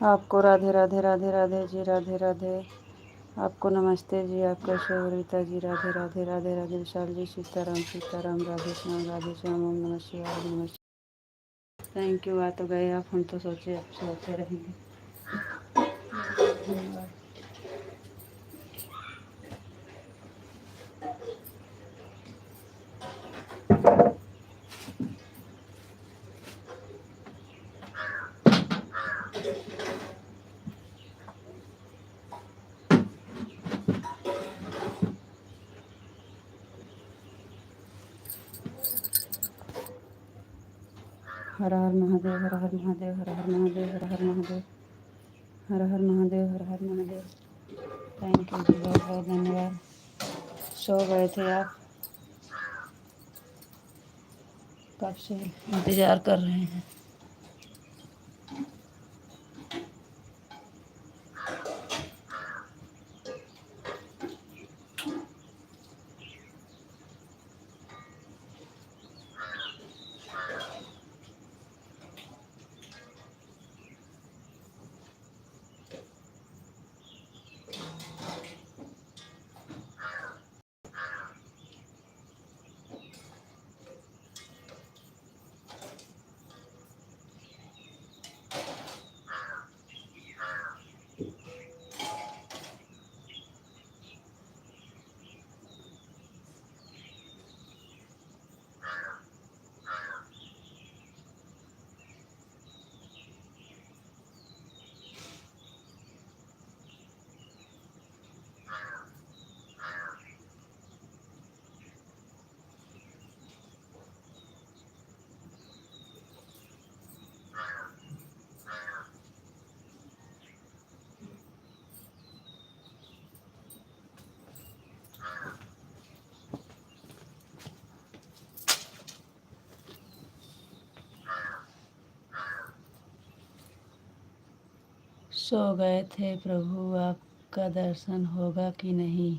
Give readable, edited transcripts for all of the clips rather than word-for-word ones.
आपको राधे राधे राधे राधे जी, राधे राधे। आपको नमस्ते जी, आप कैसे हो रीता जी? राधे राधे राधे राधे विशाल जी, सीताराम सीताराम, राधे श्याम राधे श्याम, ओम नमः शिवाय ओम नमः शिवाय। Thank you. आ तो गए आप, हम तो सोचे आप सोते रहेंगे। हर हर महादेव, हर हर महादेव, हर हर महादेव, हर हर महादेव, हर हर महादेव, हर हर महादेव। थैंक यू जी, बहुत बहुत धन्यवाद। सो गए थे आप? कब से इंतज़ार कर रहे हैं? सो गए थे प्रभु, आपका दर्शन होगा कि नहीं?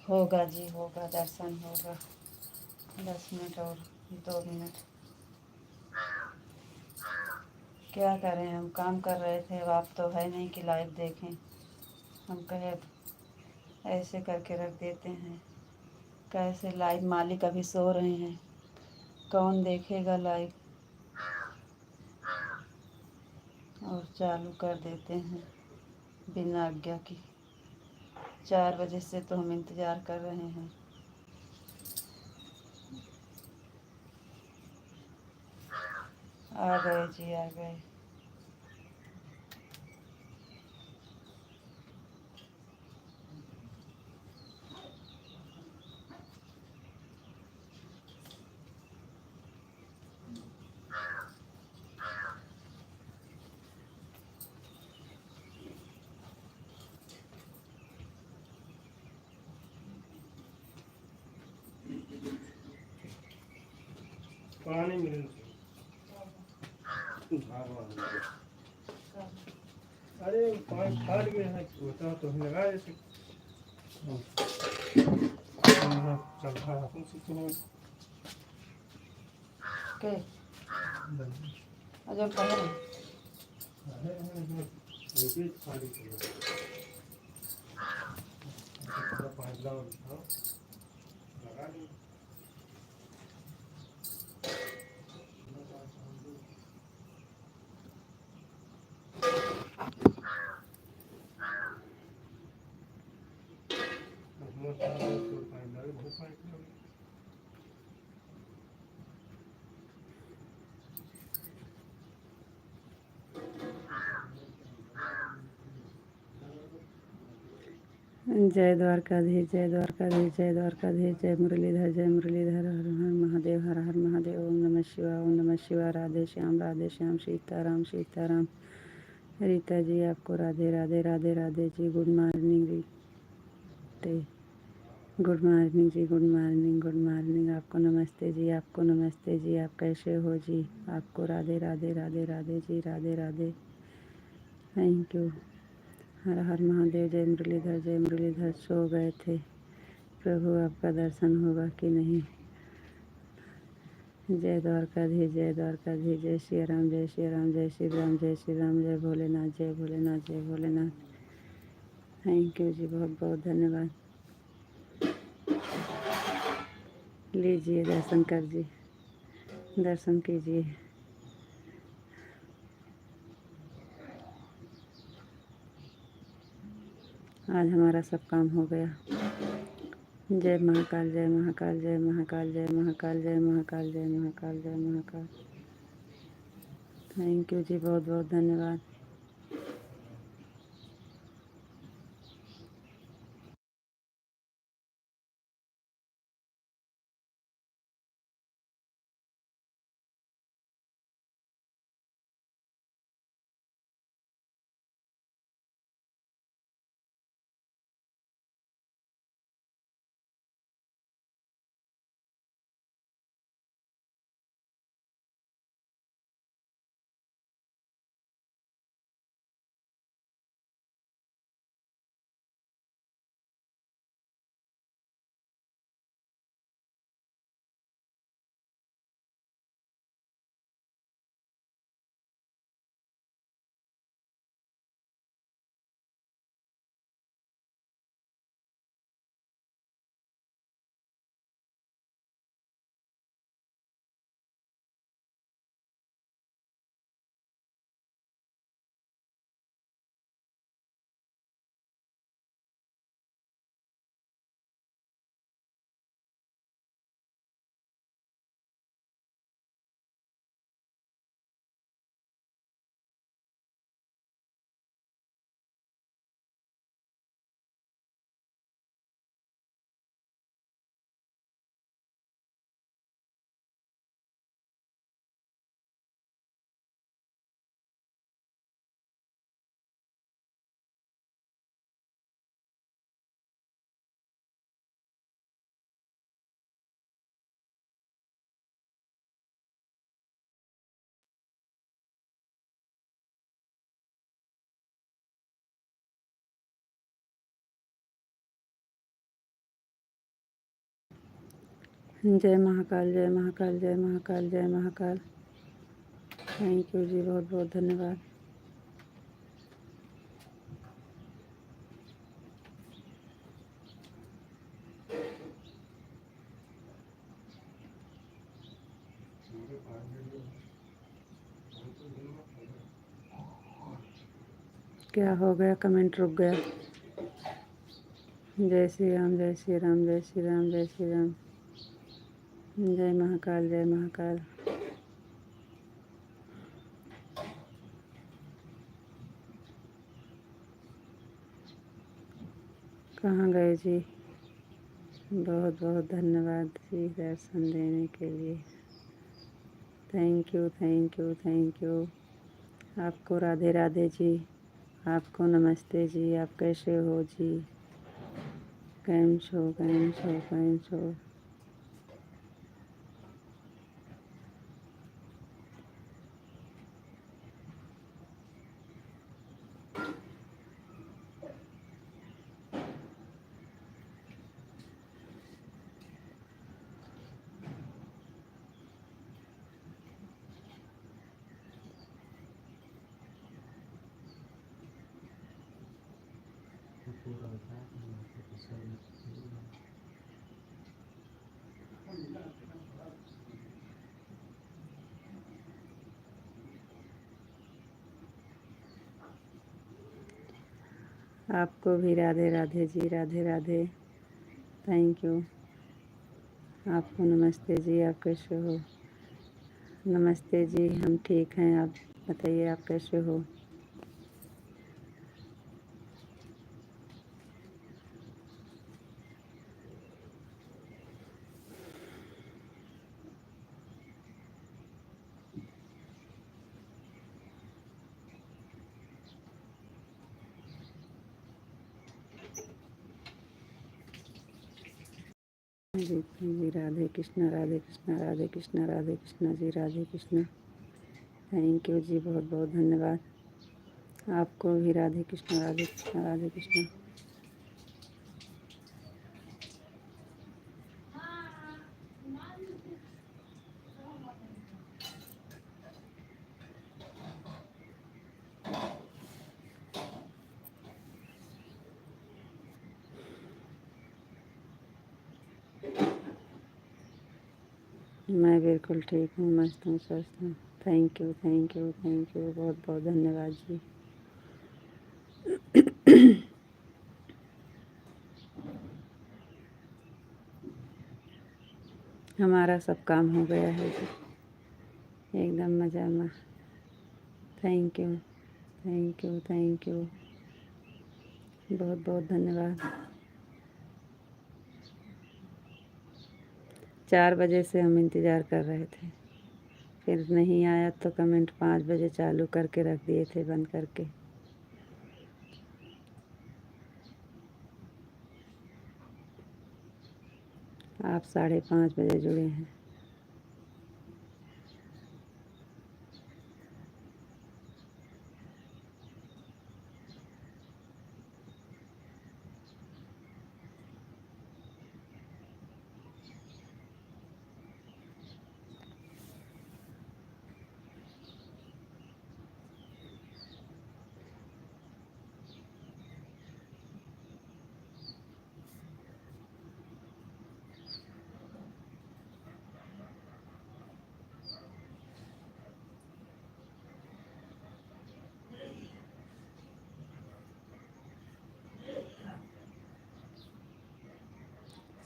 होगा जी, होगा, दर्शन होगा। 10 मिनट और 2 मिनट। क्या करें, हम काम कर रहे थे। अब आप तो है नहीं कि लाइव देखें। हम कहे अब ऐसे करके रख देते हैं। कैसे लाइव? मालिक अभी सो रहे हैं, कौन देखेगा लाइव? और चालू कर देते हैं बिना आज्ञा की। 4 बजे से तो हम इंतज़ार कर रहे हैं। आ गए जी, आ गए। पानी मिले अरे पानी फाट गया है, होता तो हम लगा देते। चल रहा है के अजब कहे जय द्वारकाधीश, जय द्वारकाधीश, जय द्वारकाधीश, जय मुरलीधर, जय मुरलीधर। हर हर महादेव, हर हर महादेव। ओम नमः शिवाय, ओम नमः शिवाय। राधे श्याम सीताराम सीताराम। रीता जी, आपको राधे राधे राधे राधे जी। गुड मॉर्निंग रीते, गुड मॉर्निंग जी, गुड मॉर्निंग, गुड मॉर्निंग। आपको नमस्ते जी, आपको नमस्ते जी। आप कैसे हो जी? आपको राधे राधे राधे राधे जी, राधे राधे। Thank you. हर हर महादेव। जय मुरलीधर, जय मुरलीधर। सो गए थे प्रभु, आपका दर्शन होगा कि नहीं? जय द्वारकाधीश, जय द्वारकाधीश, जय श्री राम, जय श्री राम, जय श्री राम, जय श्री राम, जय भोलेनाथ, जय भोलेनाथ, जय भोलेनाथ। थैंक यू जी, बहुत बहुत धन्यवाद। लीजिए दर्शन कर दर्शन कीजिए। आज हमारा सब काम हो गया। जय महाकाल, जय महाकाल, जय महाकाल, जय महाकाल, जय महाकाल, जय महाकाल, जय महाकाल। थैंक यू जी, बहुत बहुत धन्यवाद। जय महाकाल, जय महाकाल, जय महाकाल, जय महाकाल। थैंक यू जी, बहुत बहुत धन्यवाद। क्या हो गया? कमेंट रुक गया। जय श्री राम, जय श्री राम, जय श्री राम, जय श्री राम। जय महाकाल, जय महाकाल। कहाँ गए जी? बहुत बहुत धन्यवाद जी दर्शन देने के लिए। Thank you, thank you, thank you. आपको राधे राधे जी, आपको नमस्ते जी। आप कैसे हो जी? कैम छो, कैम छो, कैम छो। आपको भी राधे राधे जी, राधे राधे। Thank you. आपको नमस्ते जी, आप कैसे हो? नमस्ते जी, हम ठीक हैं। आप बताइए, आप कैसे हो? जी राधे कृष्णा, राधे कृष्णा, राधे कृष्णा, राधे कृष्णा जी, राधे कृष्णा। थैंक यू जी, बहुत बहुत धन्यवाद। आपको भी राधे कृष्णा, राधे कृष्णा, राधे कृष्णा। मैं बिल्कुल ठीक हूँ, मस्त हूँ, स्वस्थ हूँ। Thank you, thank you, thank you, बहुत बहुत धन्यवाद जी। हमारा सब काम हो गया है जी, एकदम मज़ा में। Thank you, thank you, thank you, बहुत बहुत धन्यवाद। 4 बजे से हम इंतज़ार कर रहे थे, फिर नहीं आया तो कमेंट 5 बजे चालू करके रख दिए थे, बंद करके। आप 5:30 बजे जुड़े हैं।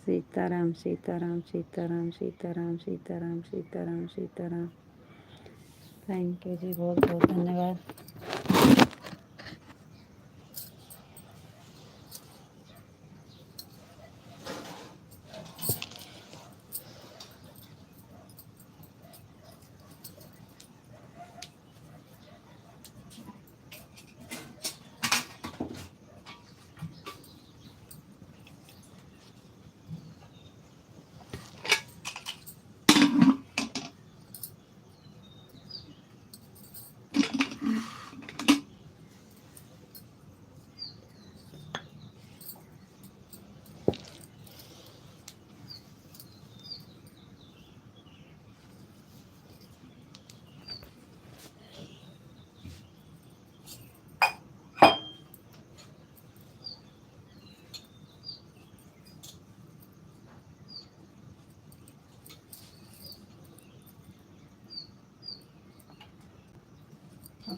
सीताराम, सीताराम, सीताराम, सीताराम, सीताराम, सीताराम, सीताराम। थैंक यू जी, बहुत बहुत धन्यवाद।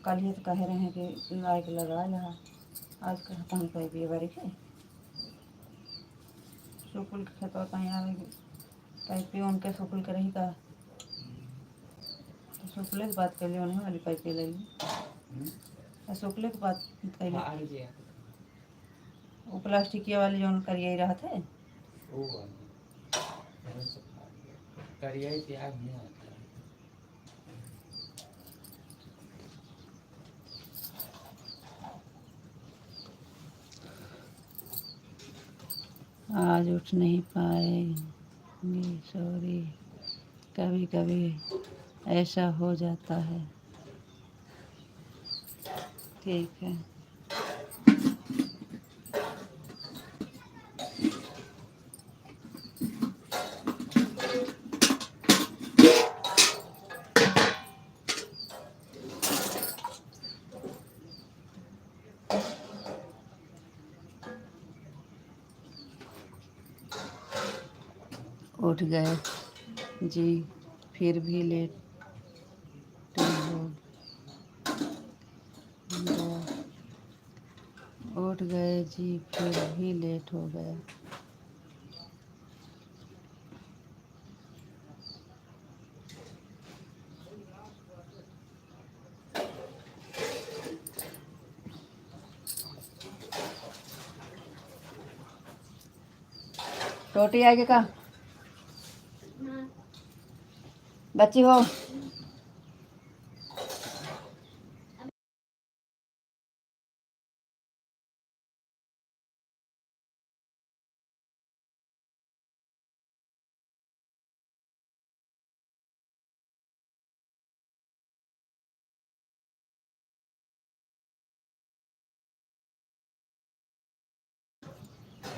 कल ही तो कह रहे हैं कि लाइक लगा लहा, आज कहता हम कह दिए बारी के सुकुल के खेतवा कहीं आवेगी, पाइपे उनके सुकुल के रही का, तो सुकुले के बात कर लियो नहीं वाली पाइपे ले ली, सुकुले के बात कैली वो प्लास्टिकिया वाली जो करिए रहा थे करिए त्याग नहीं आता। आज उठ नहीं पाएंगे, सॉरी, कभी कभी ऐसा हो जाता है। ठीक है, उठ गए जी, फिर भी लेट हो गया। उठ गए जी, फिर भी लेट हो गया। रोटी आगे का बच्ची हो।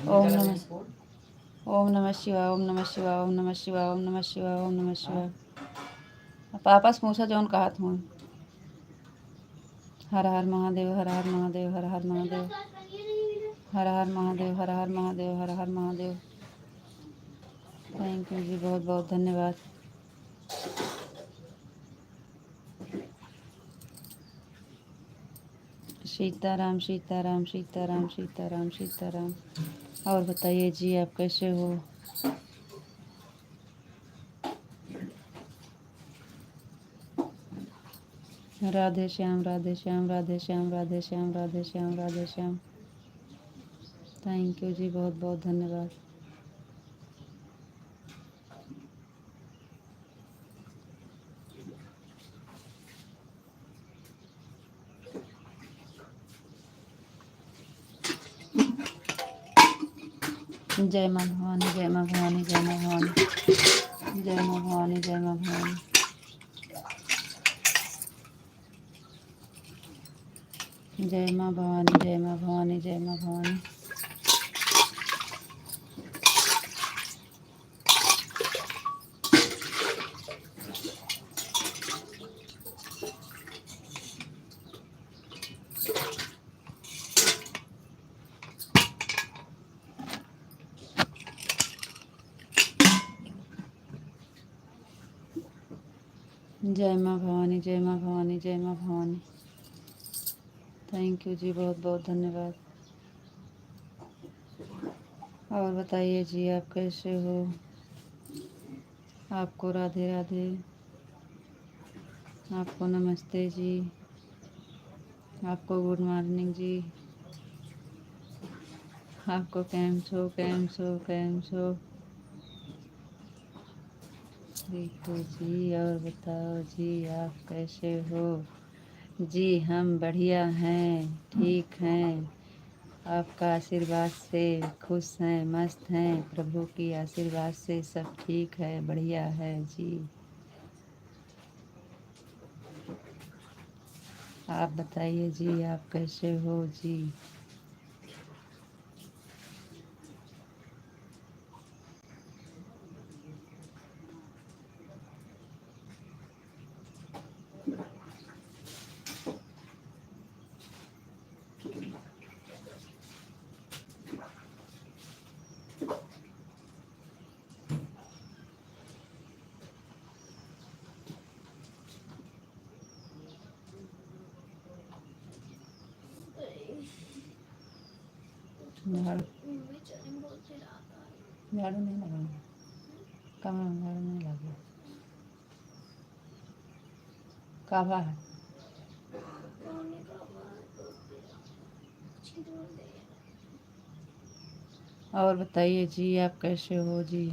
ओम नमः, ओम नमः शिवाय, ओम नमः शिवाय, ओम नमः शिवाय, ओम नमः शिवाय, ओम नमः शिवाय। पापा से पूछा जौन कहा था। हर हर महादेव, हर हर महादेव, हर हर महादेव, हर हर महादेव, हर हर महादेव, हर हर महादेव। थैंक यू जी, बहुत बहुत धन्यवाद। सीताराम सीताराम सीताराम सीताराम सीताराम। और बताइए जी, आप कैसे हो? राधे श्याम राधे श्याम राधे श्याम राधे श्याम राधे श्याम राधे श्याम। थैंक यू जी, बहुत बहुत धन्यवाद। जय माँ भवानी जय माँ भवानी जय माँ भवानी जय माँ भवानी जय माँ भवानी। जय माँ भवानी जय माँ भवानी जय माँ भवानी। जय माँ भवानी जय माँ भवानी जय माँ भवानी। थैंक यू जी, बहुत बहुत धन्यवाद। और बताइए जी, आप कैसे हो? आपको राधे राधे, आपको नमस्ते जी, आपको गुड मॉर्निंग जी, आपको कैम छो कैम छो कैम छो। देखो जी, और बताओ जी, आप कैसे हो? जी हम बढ़िया हैं, ठीक हैं, आपका आशीर्वाद से खुश हैं, मस्त हैं, प्रभु की आशीर्वाद से सब ठीक है, बढ़िया है जी। आप बताइए जी, आप कैसे हो जी? झाड़ू नहीं लगाऊंगा, कमरे में झाड़ू नहीं लगा, काबा है। और बताइए जी, आप कैसे हो जी?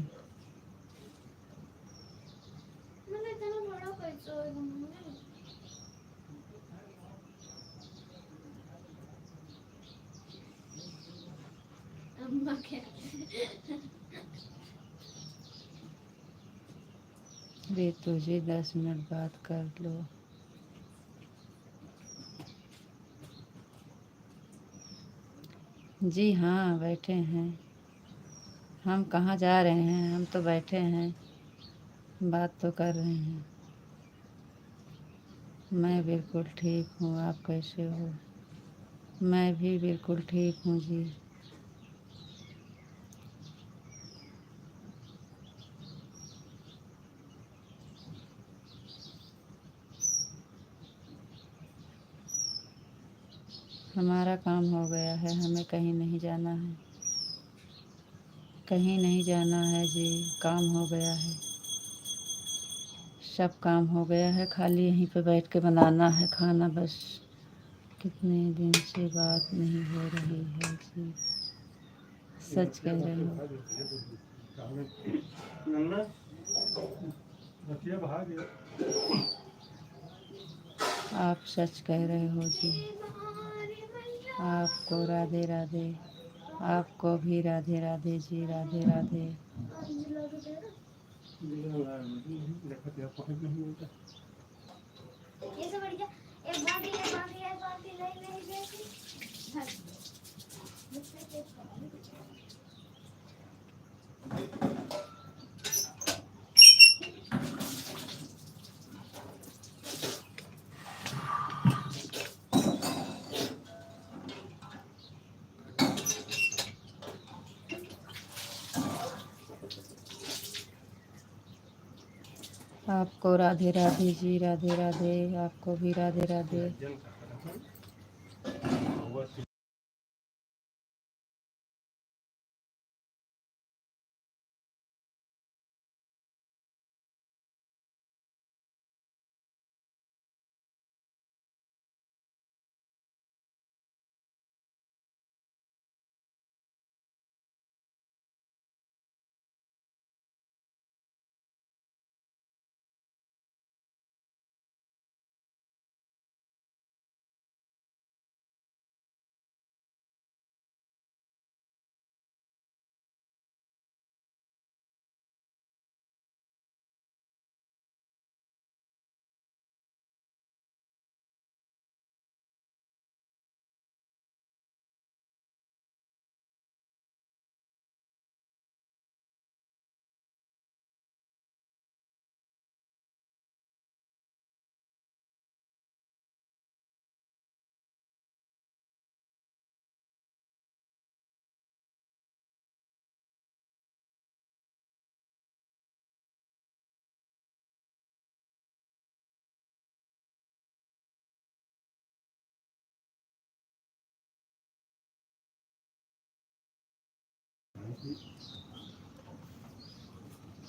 रे तुझे 10 मिनट बात कर लो। जी हाँ, बैठे हैं। हम कहाँ जा रहे हैं, हम तो बैठे हैं, बात तो कर रहे हैं। मैं बिल्कुल ठीक हूँ, आप कैसे हो? मैं भी बिल्कुल ठीक हूँ जी। हमारा काम हो गया है, हमें कहीं नहीं जाना है, कहीं नहीं जाना है जी, काम हो गया है, सब काम हो गया है, खाली यहीं पे बैठ के बनाना है खाना बस। कितने दिन से बात नहीं हो रही है जी, सच कह रहे हो। आप सच कह रहे हो जी। आपको राधे राधे, आपको भी राधे राधे जी, राधे राधे। आपको राधे राधे जी, राधे राधे, आपको भी राधे राधे।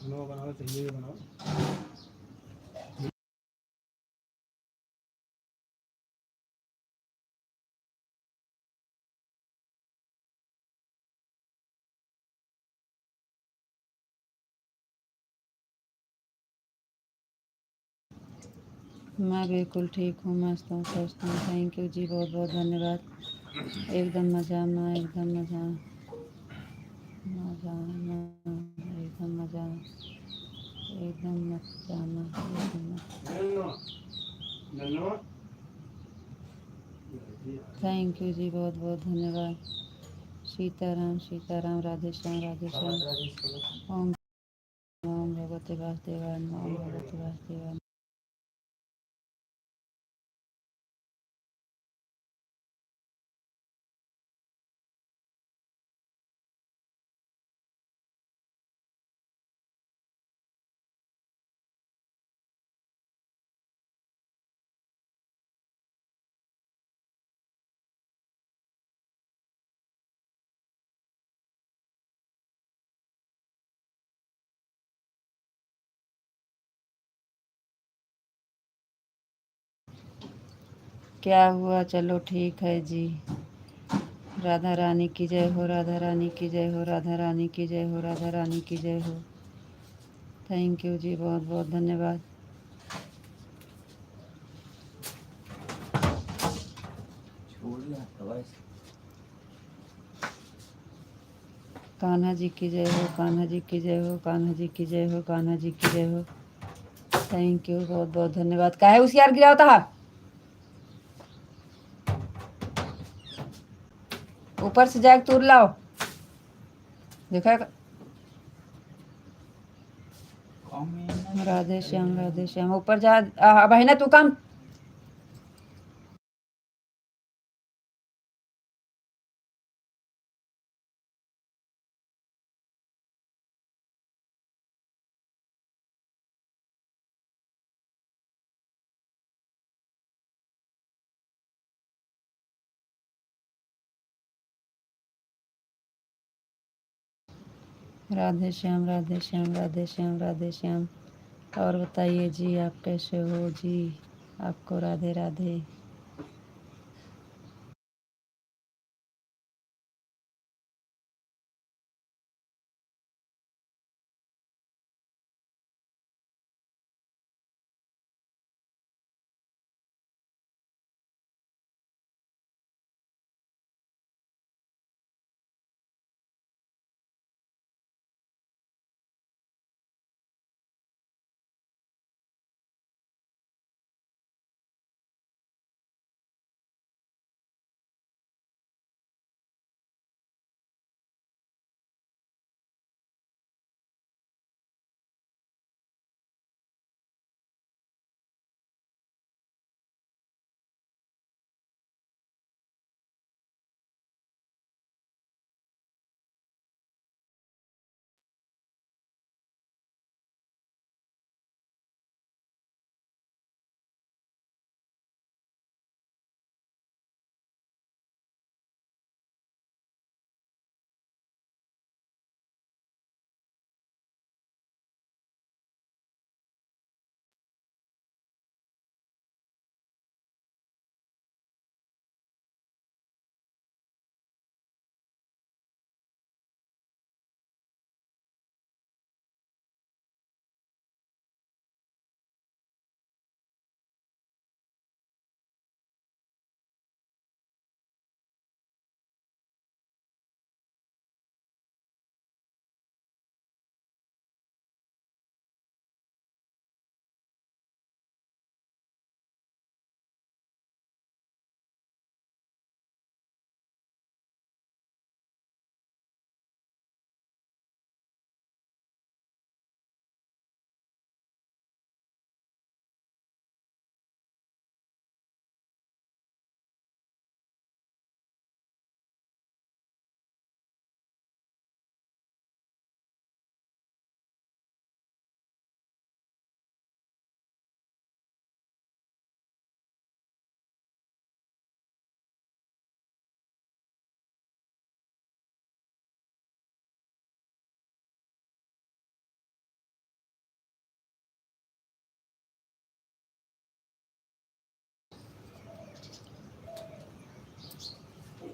बनाओ बनाओ, चाहिए बनाओ। मैं बिल्कुल ठीक हूँ, मस्त हूँ, स्वस्थ हूँ। थैंक यू जी, बहुत बहुत धन्यवाद। एकदम मज़ा में, एकदम मज़ा मज़ा में, एकदम मज़ा, एकदम मज़ा में, एकदम थैंक यू जी, बहुत बहुत धन्यवाद। सीताराम सीताराम, राधे श्याम राधे श्याम। ओम भगवते वासुदेवाय नमः, ओम भगवते वासुदेवाय नमः। क्या हुआ, चलो ठीक है जी। राधा रानी की जय हो, राधा रानी की जय हो, राधा रानी की जय हो, राधा रानी की जय हो। थैंक यू जी, बहुत बहुत धन्यवाद। कान्हा जी की जय हो, कान्हा जी की जय हो, कान्हा जी की जय हो, कान्हा जी की जय हो। थैंक यू, बहुत बहुत धन्यवाद। काहे उसियार गिरा होता है, ऊपर से जाके तोड़ लाओ। देखा, राधे श्याम राधे श्याम। ऊपर जा बहिना, तू काम राधे श्याम राधे श्याम राधे श्याम राधे श्याम। और बताइए जी, आप कैसे हो जी? आपको राधे राधे।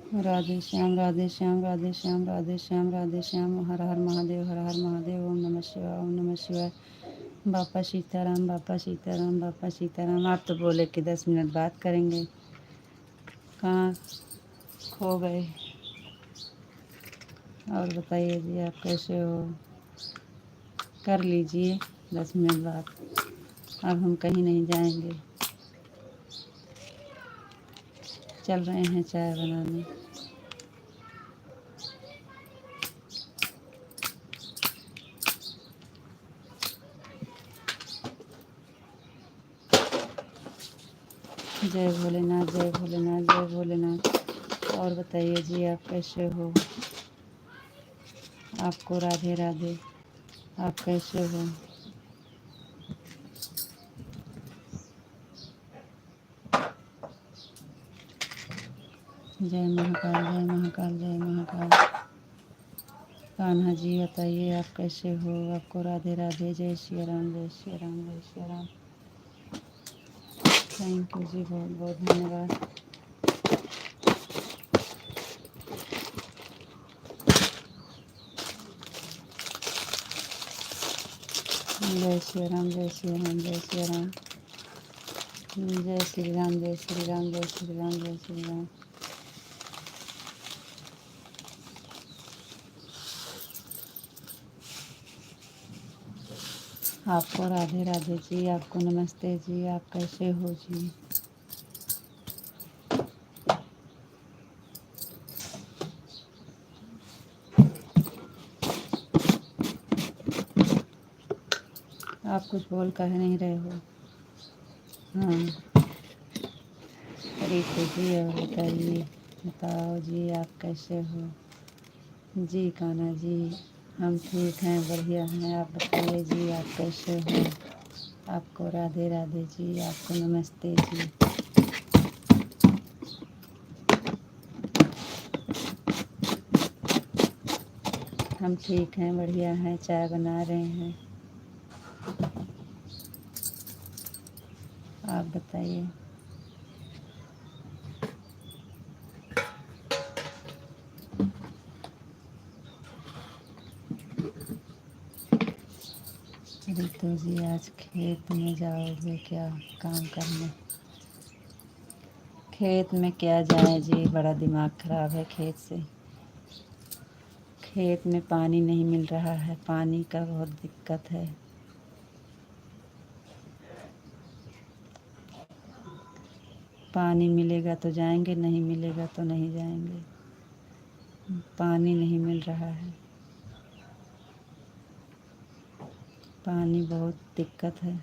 राधे श्याम राधे श्याम राधे श्याम राधे श्याम राधे श्याम। हर हर महादेव, हर हर महादेव। ओम नमः शिवाय, ओम नमः शिवाय। बापा सीताराम, बापा सीताराम, बापा सीताराम। आप तो बोले कि 10 मिनट बात करेंगे, कहाँ खो गए? और बताइए जी, आप कैसे हो? कर लीजिए 10 मिनट बात। अब हम कहीं नहीं जाएंगे, चल रहे हैं चाय बनाने। जय भोलेनाथ, जय भोलेनाथ, जय भोलेनाथ। और बताइए जी, आप कैसे हो? आपको राधे राधे। आप कैसे हो? जय महाकाल, जय महाकाल, जय महाकाल। कान्हा जी बताइए, आप कैसे हो? आपको राधे राधे। जय श्री राम, जय श्री राम, जय श्री राम। थैंक यू जी, बहुत बहुत धन्यवाद। जय श्री राम, जय श्री राम, जय श्री राम। जय श्री राम, जय श्री राम, जय श्री राम, जय श्री राम। आपको राधे राधे जी, आपको नमस्ते जी। आप कैसे हो जी? आप कुछ बोल कह नहीं रहे हो? हाँ, रीतू जी, और बताइए, बताओ जी, आप कैसे हो? जी कान्हा जी, हम ठीक हैं, बढ़िया हैं। आप बताइए जी, आप कैसे हो? आपको राधे राधे जी, आपको नमस्ते जी। हम ठीक हैं, बढ़िया हैं, चाय बना रहे हैं। आप बताइए। रितु जी, आज खेत में जाओगे क्या काम करने? खेत में क्या जाए जी, बड़ा दिमाग खराब है खेत से। खेत में पानी नहीं मिल रहा है, पानी का बहुत दिक्कत है। पानी मिलेगा तो जाएंगे, नहीं मिलेगा तो नहीं जाएंगे। पानी नहीं मिल रहा है, पानी बहुत दिक्कत है।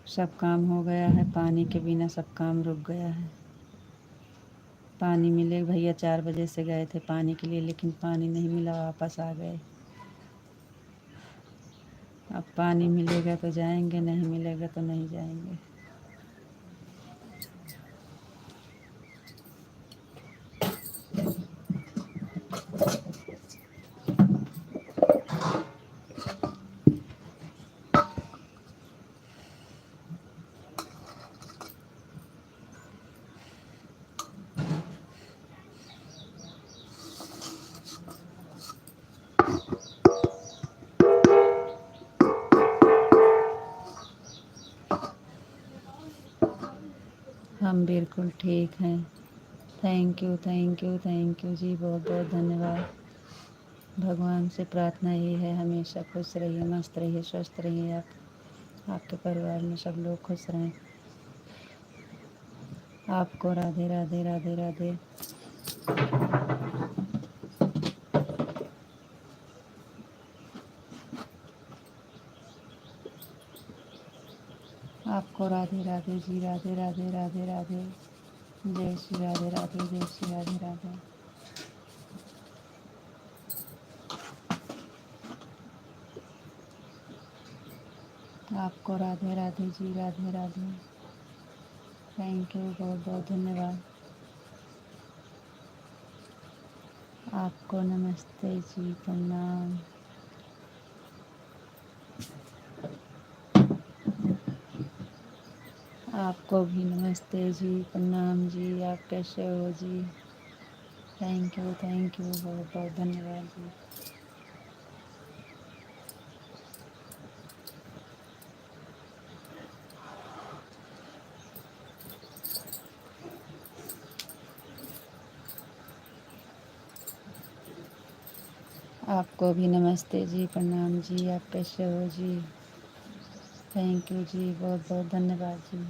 सब काम हो गया है, पानी के बिना सब काम रुक गया है। पानी मिले, भैया 4 बजे से गए थे पानी के लिए, लेकिन पानी नहीं मिला, वापस आ गए। अब पानी मिलेगा तो जाएंगे, नहीं मिलेगा तो नहीं जाएंगे। हम बिल्कुल ठीक हैं। Thank you, thank you, thank you जी, बहुत बहुत धन्यवाद। भगवान से प्रार्थना यही है, हमेशा खुश रहिए, मस्त रहिए, स्वस्थ रहिए। आप, आपके परिवार में सब लोग खुश रहें। आपको राधे राधे, राधे राधे। आपको राधे राधे जी, राधे राधे, राधे राधे। जय श्री राधे राधे, जय श्री राधे राधे। आपको राधे राधे जी, राधे राधे। थैंक यू, बहुत बहुत धन्यवाद। आपको नमस्ते जी, प्रणाम। आपको भी नमस्ते जी, प्रणाम जी। आप कैसे हो जी? थैंक यू, बहुत बहुत धन्यवाद जी। आपको भी नमस्ते जी, प्रणाम जी। आप कैसे हो जी? थैंक यू जी, बहुत बहुत धन्यवाद जी।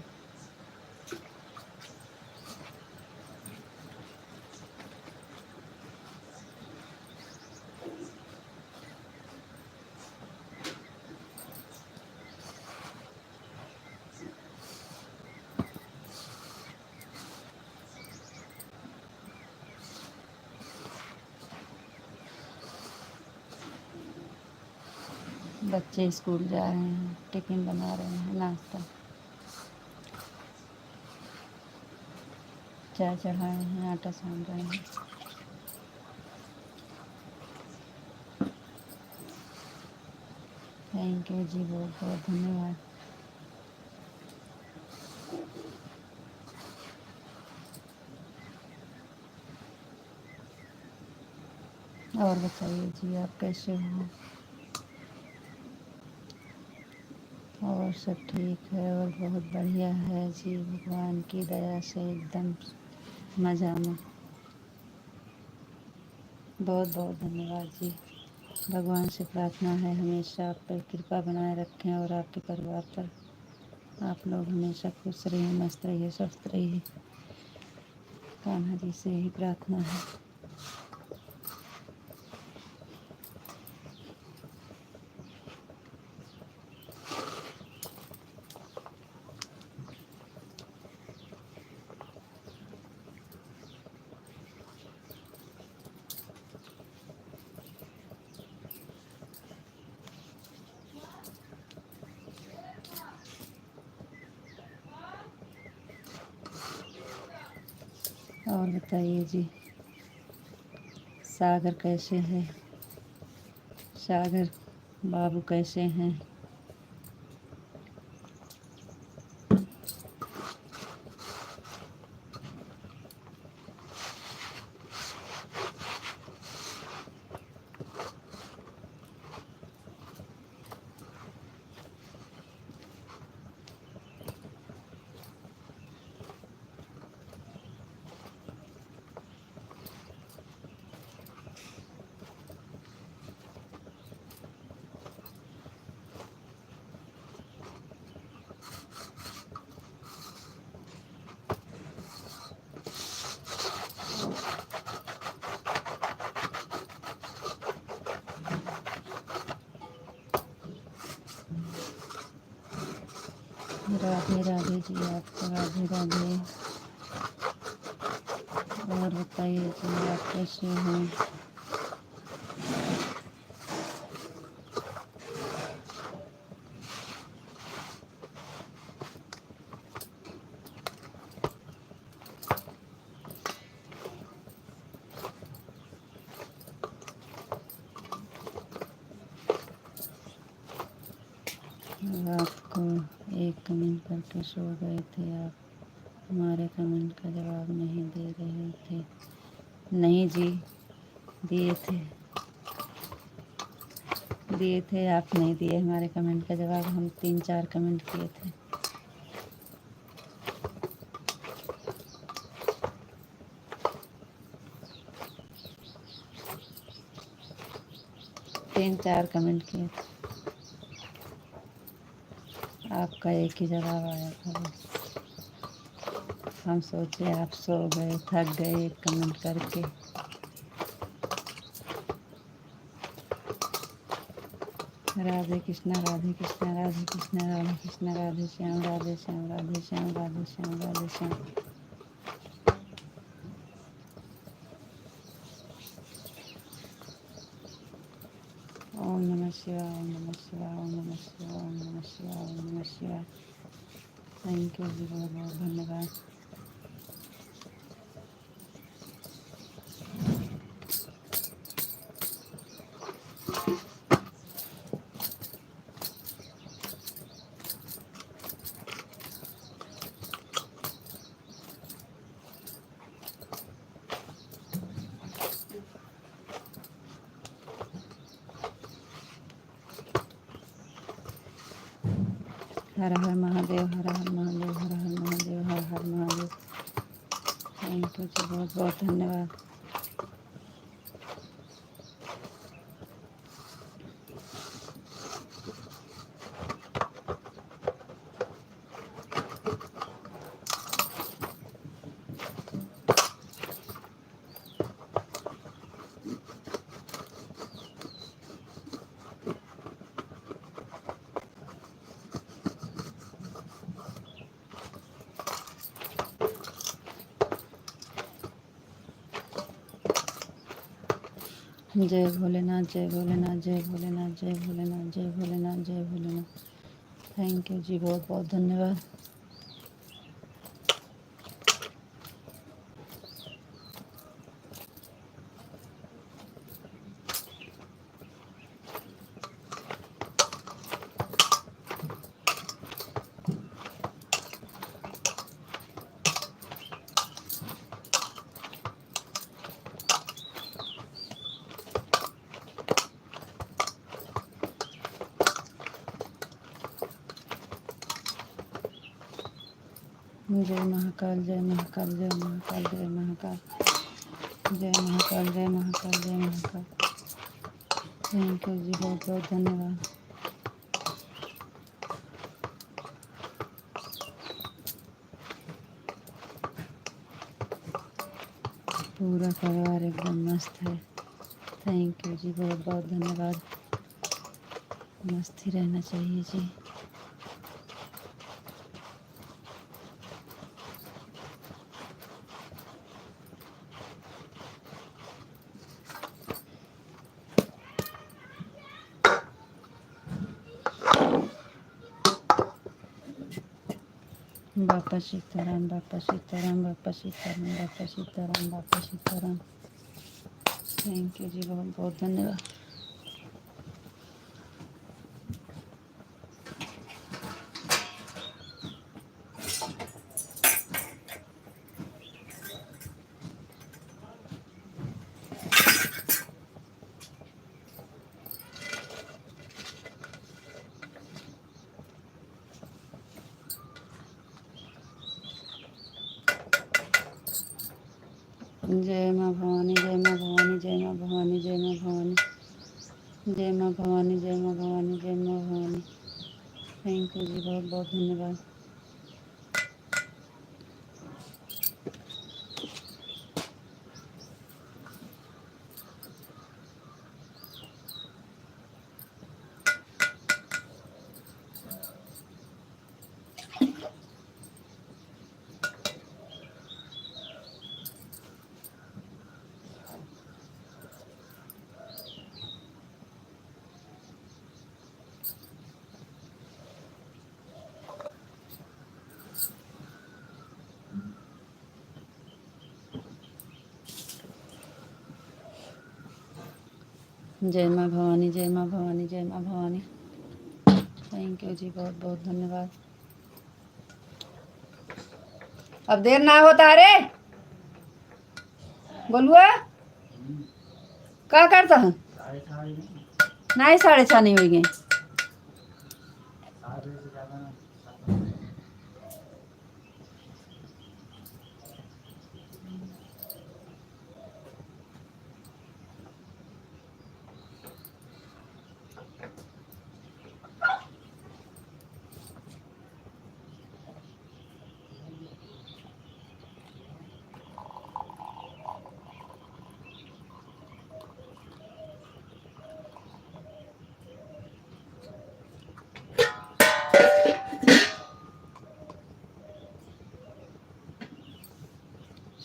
बच्चे स्कूल जा रहे हैं, टिफिन बना रहे हैं, नाश्ता चाय चढ़ाए हैं, आटा सान रहे हैं। थैंक यू जी, बहुत बहुत धन्यवाद। और बताइए जी, आप कैसे हो? और सब ठीक है और बहुत बढ़िया है जी, भगवान की दया से एकदम मज़ा में। बहुत बहुत धन्यवाद जी। भगवान से प्रार्थना है हमेशा आप पर कृपा बनाए रखें और आपके परिवार पर। आप लोग हमेशा खुश रहिए, मस्त रहिए, स्वस्थ रहिए। कान्हा जी से यही प्रार्थना है। और बताइए जी, सागर कैसे है? सागर बाबू कैसे हैं? राधे राधे जी, आपको राधे राधे। और बताइए जी, आप कैसे हैं? आपको एक कमेंट करके सो गए थे आप, हमारे कमेंट का जवाब नहीं दे रहे थे। नहीं जी, दिए थे, दिए थे, आप नहीं दिए हमारे कमेंट का जवाब। हम 3-4 कमेंट किए थे। तीन चार कमेंट किए थे, आपका एक ही जवाब आया था बस। हम सोचे आप सो गए, थक गए एक कमेंट करके। राधे कृष्णा, राधे कृष्णा, राधे कृष्णा, राधे कृष्णा, राधे श्याम, राधे श्याम, राधे श्याम, राधे श्याम, राधे श्याम। ओम नमः शिवाय, ओम नमः शिवाय, ओम नमः शिवाय, ओम नमः शिवाय, ओम नमः शिवाय। थैंक यू जी, बहुत बहुत धन्यवाद। हर हर महादेव, हर हर महादेव, हर हर महादेव, हर हर महादेव। थैंक यू जी, बहुत बहुत धन्यवाद। जय भोलेनाथ, जय भोलेनाथ, जय भोलेनाथ, जय भोलेनाथ, जय भोलेनाथ, जय भोलेनाथ। थैंक यू जी, बहुत बहुत धन्यवाद। जय महाकाल, जय महाकाल, जय महाकाल, जय महाकाल, जय महाकाल, जय महाकाल, जय महाकाल। थैंक यू जी, बहुत बहुत धन्यवाद। पूरा परिवार एकदम मस्त है। थैंक यू जी, बहुत बहुत धन्यवाद। मस्त ही रहना चाहिए जी। बापा सीताराम, बापा सीताराम, बापा सीताराम, बापा सीताराम, बापा सीताराम। थैंक यू जी, बहुत बहुत धन्यवाद। जय माँ भवानी, जय माँ भवानी, जय माँ भवानी, जय माँ भवानी, जय माँ भवानी, जय माँ भवानी, जय माँ भवानी। थैंक यू जी, बहुत बहुत धन्यवाद। जय माँ भवानी, जय माँ भवानी, जय माँ भवानी। थैंक यू जी, बहुत बहुत धन्यवाद। अब देर ना होता रे बोलुआ, क्या करता है? नहीं 6:30 नहीं हुई गई।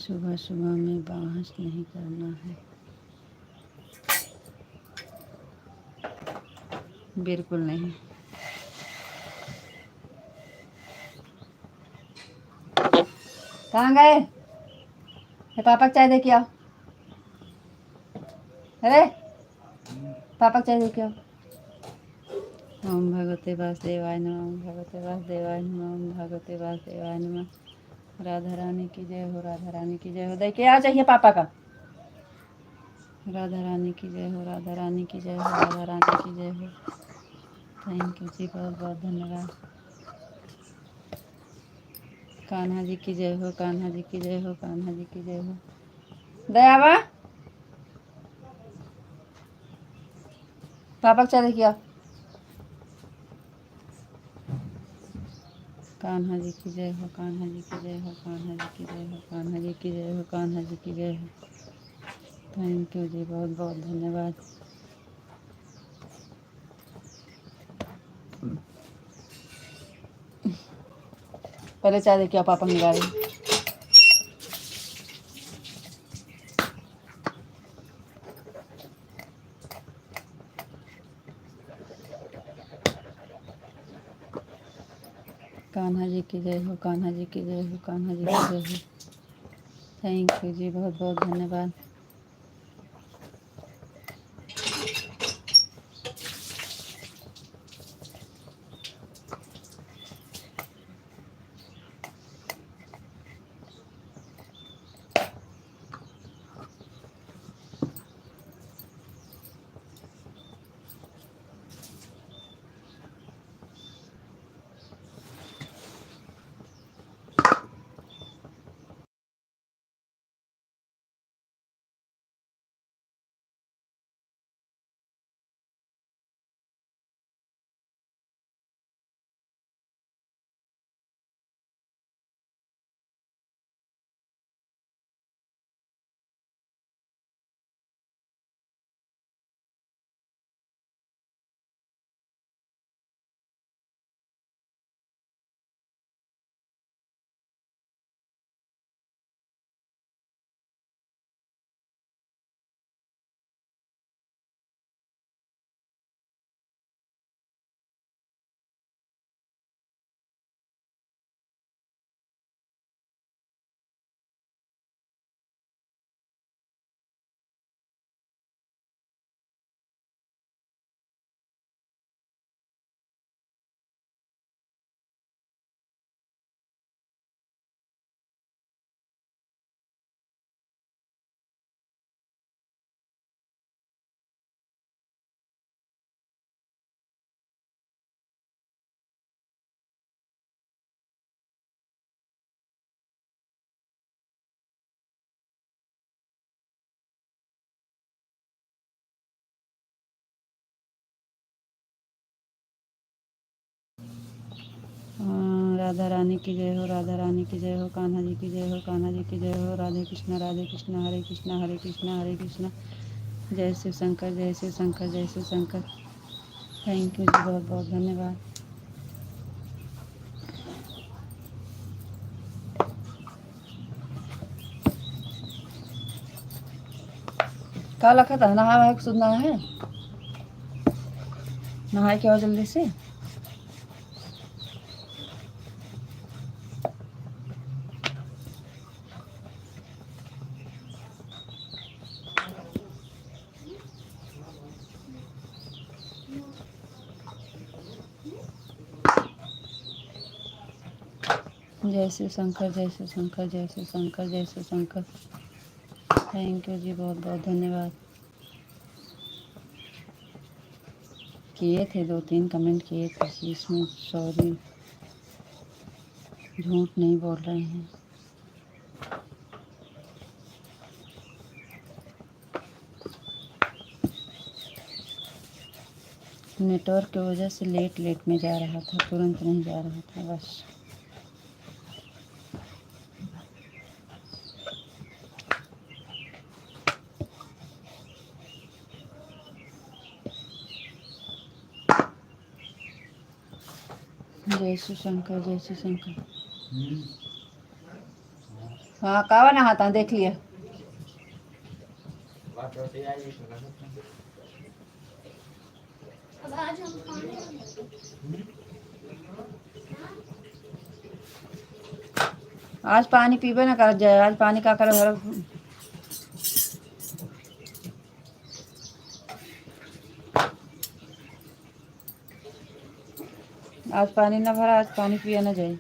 सुबह सुबह में बहस नहीं करना है, बिल्कुल नहीं। कहाँ गए? पापा को चाय दे के आओ। अरे पापा को चाय दे के आओ। ओम भगवते वासुदेवाय नमः, ओम भगवते वासुदेवाय नमः, ओम भगवते वासुदेवाय नमः। राधा रानी की जय हो, राधा रानी की जय हो। दे के आ चाहिए पापा का। राधा रानी की जय हो, राधा रानी की जय हो, राधा रानी की जय हो। थैंक यू जी, बहुत बहुत धन्यवाद। कान्हा जी की जय हो, कान्हा जी की जय हो, कान्हा जी की जय हो। दयावा पापा चले किया। कान्हा जी की जय हो, कान्हा जी की जय हो, कान्हा जी की जय हो, कान्हा जी की जय हो, कान्हा जी की जय हो। थैंक यू जी, बहुत बहुत धन्यवाद। पहले चाय देखिए, पापा मिला रही। कान्हा जी की जय हो, कान्हा जी की जय हो, कान्हा जी की जय हो। थैंक यू जी, बहुत बहुत धन्यवाद। राधा रानी की जय हो, राधा रानी की जय हो, कान्हा जी की जय हो, कान्हा जी की जय हो। राधे कृष्णा, हरे कृष्णा, हरे कृष्णा, हरे कृष्णा। जय शिव शंकर, जय शिव शंकर, जय शिव शंकर। थैंक यू जी, बहुत बहुत धन्यवाद। क्या लखा था, नहा है सुनना है, नहाए क्या जल्दी से। जय शिव शंकर, जय शिव शंकर, जय शिव शंकर, जय शिव शंकर। थैंक यू जी, बहुत बहुत धन्यवाद। किए थे 2-3 कमेंट किए थे इसमें, सॉरी, झूठ नहीं बोल रहे हैं। नेटवर्क की वजह से लेट में जा रहा था, तुरंत नहीं जा रहा था बस। जय श्री शंकर, जय श्री शंकर। हाँ, कावा नहाता देख लिया। आज पानी पीबे ना कर जाए, आज पानी का कर भर। आज पानी ना भरा, आज पानी पिया ना जाए।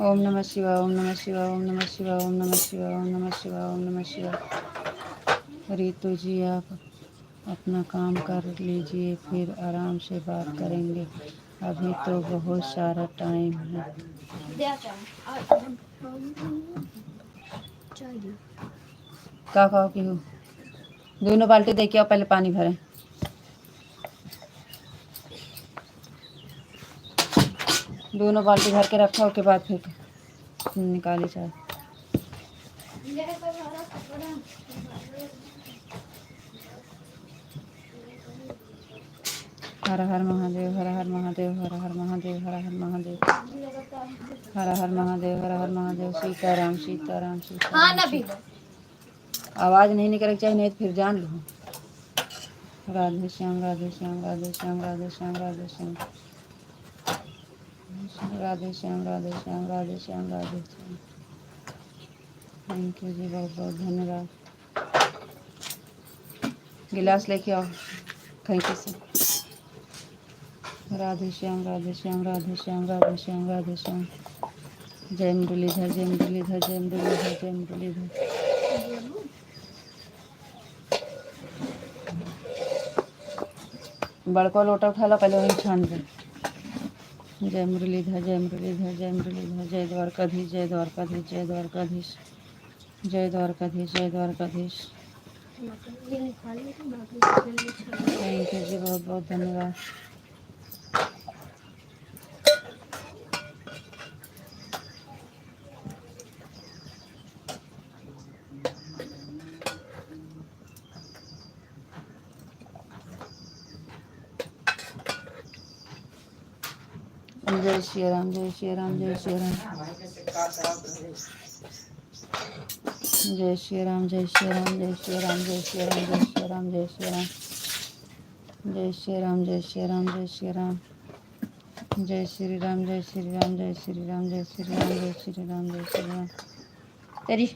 ओम नमः शिवाय, ओम नमः शिवाय, ओम नमः शिवाय, ओम नमः शिवाय, ओम नमः शिवाय, ओम नमः शिवाय। रितु जी आप अपना काम कर लीजिए, फिर आराम से बात करेंगे, अभी तो बहुत सारा टाइम है। का कहो कि हो दोनों बाल्टी दे के आओ, पहले पानी भरें। दोनों बाल्टी भर के रखा, उसके बाद फिर निकाली चाय। हर हर महादेव, हर हर महादेव, हर हर महादेव, हर हर महादेव, हर हर महादेव, हर हर महादेव। सीताराम सीताराम सीताराम। आवाज़ नहीं निकलनी चाहिए, नहीं तो फिर जान लो। राधे श्याम, राधे श्याम, राधे श्याम, राधे श्याम, राधे श्याम, राधे श्याम, राधे श्याम, राधे श्याम, राधे श्याम। थैंक यू जी, बहुत बहुत धन्यवाद। गिलास लेके आओ खैंची से। राधे श्याम, राधे श्याम, राधे श्याम, राधे श्याम, राधे श्याम। जय मुरलीधर, जय मुरलीधर, जय मुरलीधर, जय मुरलीधर। बड़का लोटा उठा लो, पहले वहीं छान दो। जय मुरलीधर, जय मुरलीधर, जय मुरलीधर। जय द्वारकाधीश, जय द्वारकाधीश, जय द्वारकाधीश, जय द्वारकाधीश, जय द्वारकाधीश। थैंक यू जी, बहुत बहुत धन्यवाद। जय श्री राम, जय श्री राम, जय श्री राम, जय श्री राम, जय श्री राम, जय श्री राम, जय श्री राम, जय श्री राम, जय श्री राम, जय श्री राम, जय श्री राम, जय श्री राम, जय श्री राम, जय श्री राम, जय श्री राम, जय श्री राम, जय श्री राम, जय श्री राम। तेरी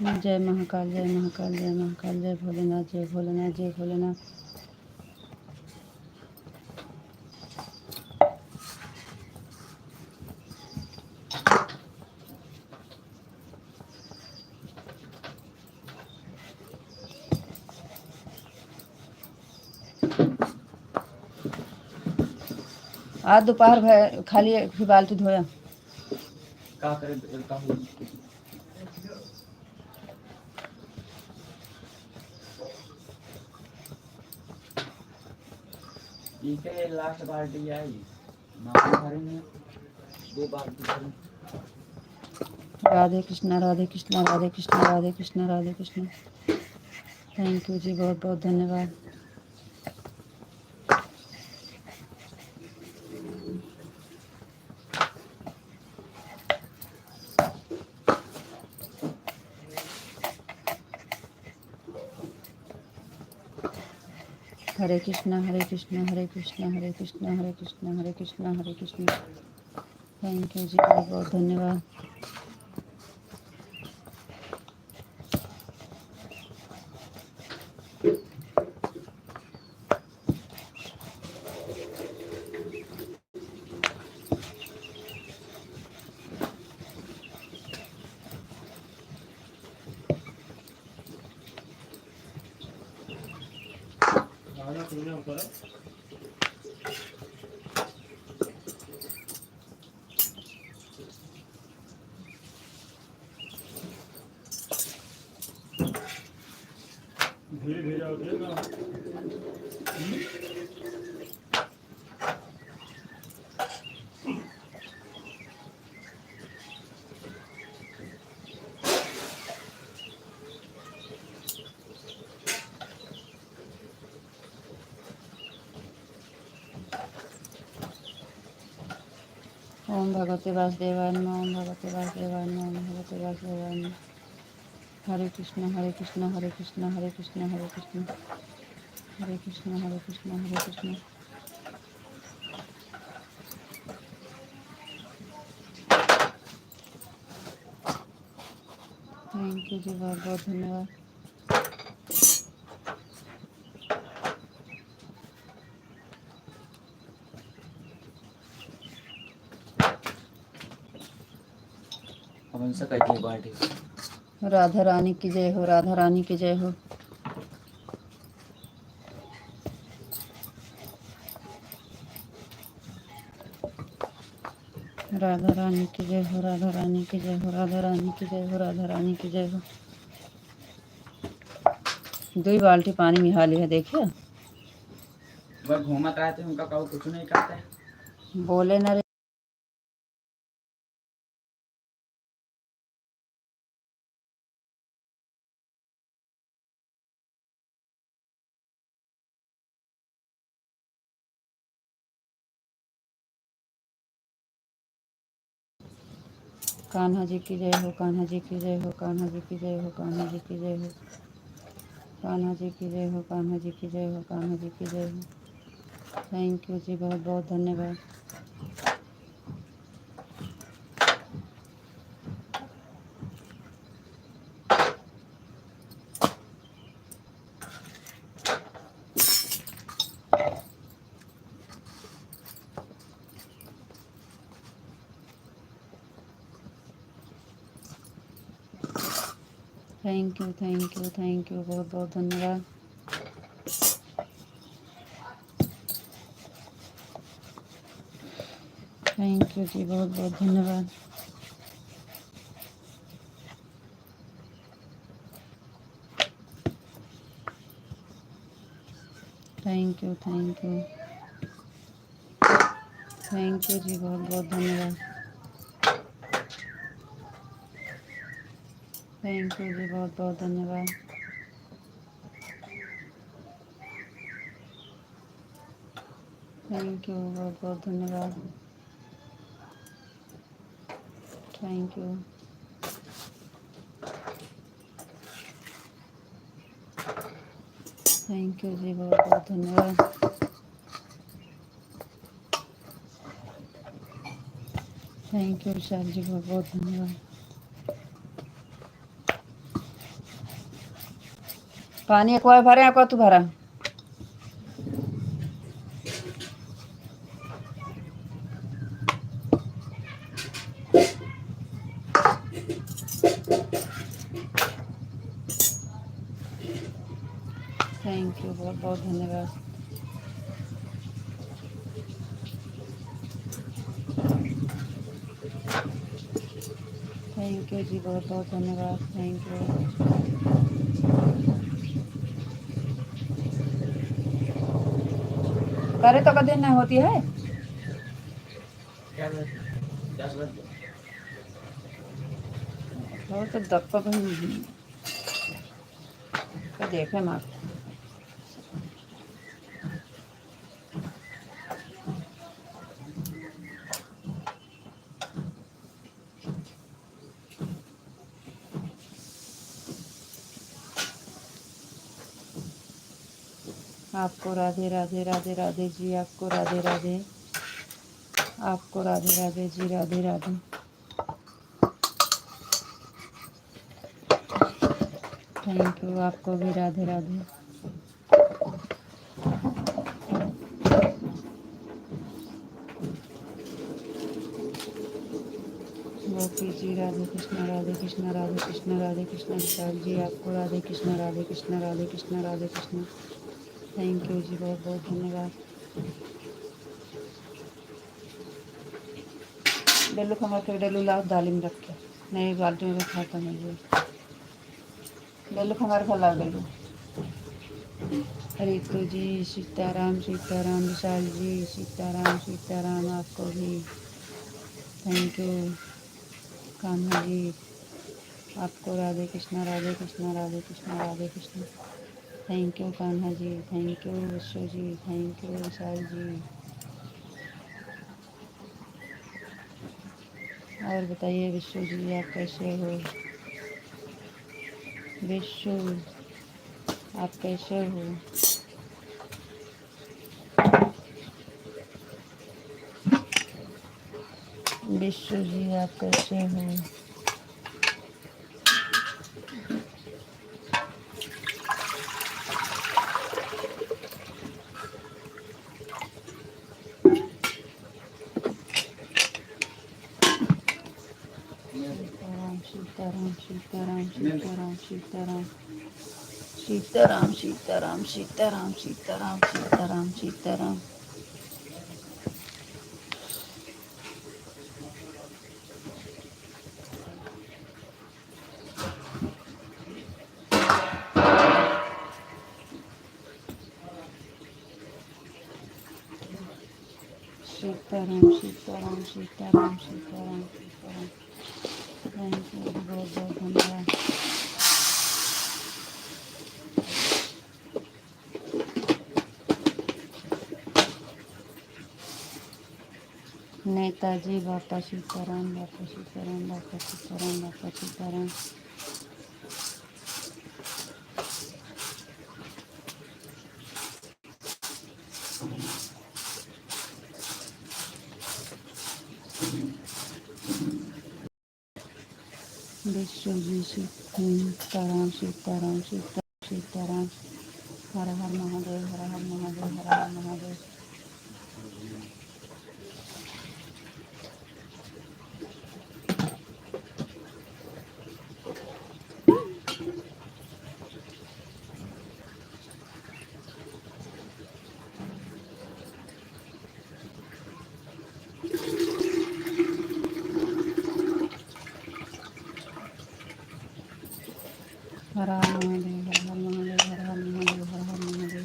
जय महाकाल, जय महाकाल, जय महाकाल, जय भोलेनाथ, जय भोलेनाथ, जय भोलेनाथ। आज दोपहर खाली फिर बाल्टी धोया। का करे लास्ट बाल्टी आई, दो बाल्टी। राधे कृष्णा, राधे कृष्णा, राधे कृष्णा, राधे कृष्णा, राधे कृष्णा। थैंक यू जी, बहुत बहुत धन्यवाद। हरे कृष्णा, हरे कृष्णा, हरे कृष्णा, हरे कृष्णा, हरे कृष्णा, हरे कृष्णा, हरे कृष्णा। थैंक यू जी, बहुत बहुत धन्यवाद। धीरे धीरे होते हैं ना। ओम भगवते वासुदेवाय नमः। ओम भगवते वासुदेवाय नमः। ओम भगवते वासुदेवाय नमः। हरे कृष्ण हरे कृष्ण हरे कृष्ण हरे कृष्ण हरे कृष्ण हरे कृष्ण हरे कृष्ण हरे कृष्ण। थैंक यू जी, बहुत बहुत धन्यवाद। राधा रानी की जय हो, राधा रानी की जय हो। राधा रानी की जय हो, राधा रानी की जय हो, राधा रानी की जय हो, राधा रानी की जय हो। 2 बाल्टी पानी में हाली है, देखिए वह घूमत आए थे, उनका कहो कुछ नहीं करते बोले ना रे। कान्हा जी की जय हो, कान्हा जी की जय हो, कान्हा जी की जय हो, कान्हा जी की जय हो, कान्हा जी की जय हो, कान्हा जी की जय हो, कान्हा जी की जय हो। थैंक यू जी, बहुत बहुत धन्यवाद। Thank you thank you thank you, बहुत बहुत धन्यवाद। थैंक यू जी, बहुत बहुत धन्यवाद। Thank you thank you thank you जी, बहुत बहुत धन्यवाद। थैंक यू जी, बहुत बहुत धन्यवाद। थैंक यू, बहुत बहुत धन्यवाद। Thank you. थैंक यू जी, बहुत बहुत धन्यवाद। थैंक यू विशाल जी, बहुत बहुत धन्यवाद। पानी एक बार भरे, एक बार तू भरा। थैंक यू, बहुत बहुत धन्यवाद। थैंक यू जी, बहुत बहुत धन्यवाद। Thank you. करे तो कभी नहीं होती है। क्या 10 बजे वो तो दक्का देखे मार। आपको राधे राधे राधे राधे जी, आपको राधे राधे, आपको राधे राधे जी, राधे राधे। थैंक यू, आपको भी राधे राधे। गोपी जी, राधे कृष्ण राधे कृष्ण राधे कृष्ण राधे कृष्ण। विशाल जी, आपको राधे कृष्ण राधे कृष्ण राधे कृष्ण राधे कृष्ण। थैंक यू जी, बहुत बहुत धन्यवाद। डेलू खबर के डेलू लाओ दाली में रख के, नहीं बाल्टी में रखा था नहीं। डेलू खबर खा लाओ डेलू। रितु जी सीताराम सीताराम, विशाल जी सीताराम सीताराम, आपको भी थैंक यू। कान्हा जी आपको Radhe Krishna Radhe Krishna Radhe Krishna Radhe Krishna. Thank you Kanha ji, thank you Vishwa ji, thank you विशाल जी। और बताइए विश्व जी आप कैसे हो? विश्व आप कैसे हो? विश्व जी आप कैसे हो? सीताराम सीताराम सीताराम सीताराम सीताराम सीताराम सीताराम सीताराम सीताराम सीताराम सीताराम। सीताराम सीताराम सीताराम सीताराम सीताराम। थैंक यू बहुत बहुत धन्यवाद। नेताजी बापा सीताराम बापा सीताराम बापा सीताराम बापा सीताराम। विश्व जी सीताराम सीताराम सीताराम सीताराम। हर हर महादेव हर हर महादेव हर हर महादेव। हर हर महादेव हर हर महादेव हर हर महादेव हर हर महादेव।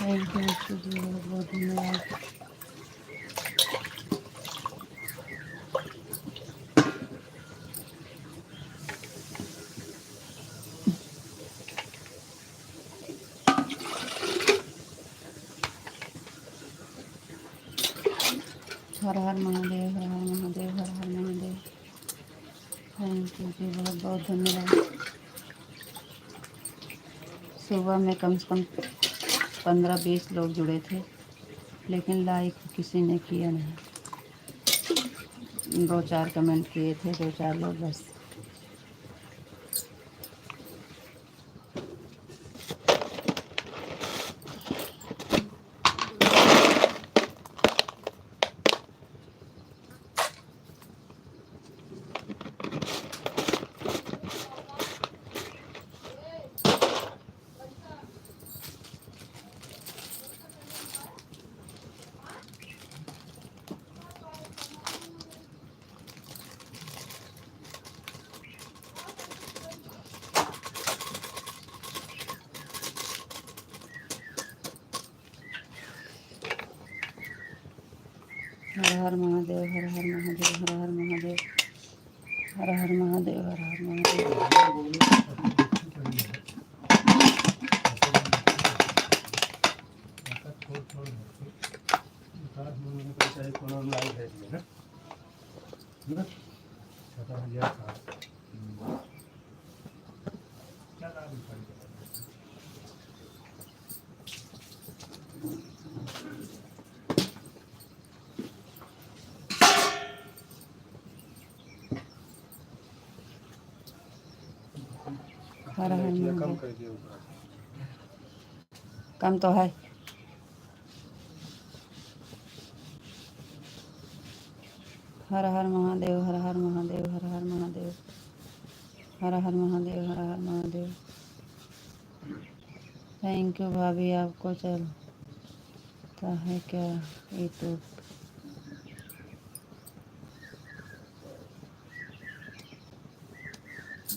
थैंक यू विश्व जी बहुत बहुत धन्यवाद। हर हर महादेव हर हर महादेव हर हर महादेव। थैंक यू जी बहुत बहुत धन्यवाद। सुबह में कम से कम 15-20 लोग जुड़े थे, लेकिन लाइक किसी ने किया नहीं। 2-4 कमेंट किए थे, 2-4 लोग बस। हर हर महादेव हर हर महादेव हर हर महादेव हर हर महादेव हर हर महादेव। हर हर महादेव। कम तो है। हर हर महादेव हर हर महादेव हर हर महादेव हर हर महादेव हर हर महादेव। थैंक यू भाभी, आपको चलता है क्या यूट्यूब?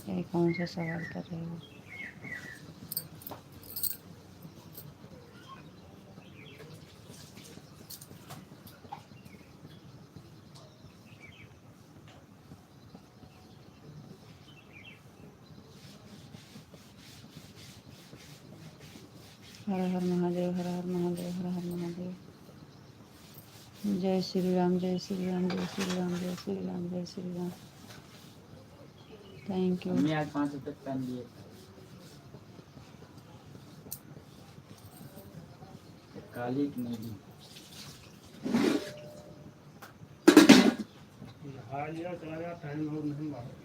ये कौन सा सवाल कर रहे हो? हर हर महादेव, हर हर महादेव, हर हर महादेव। जय श्री राम, जय श्री राम, जय श्री राम, जय श्री राम, जय Shri Ram. Thank you. Mummy आज 5 रुपए पेन लिए काली की नीली। हार लिया चला गया टाइम और नहीं मारती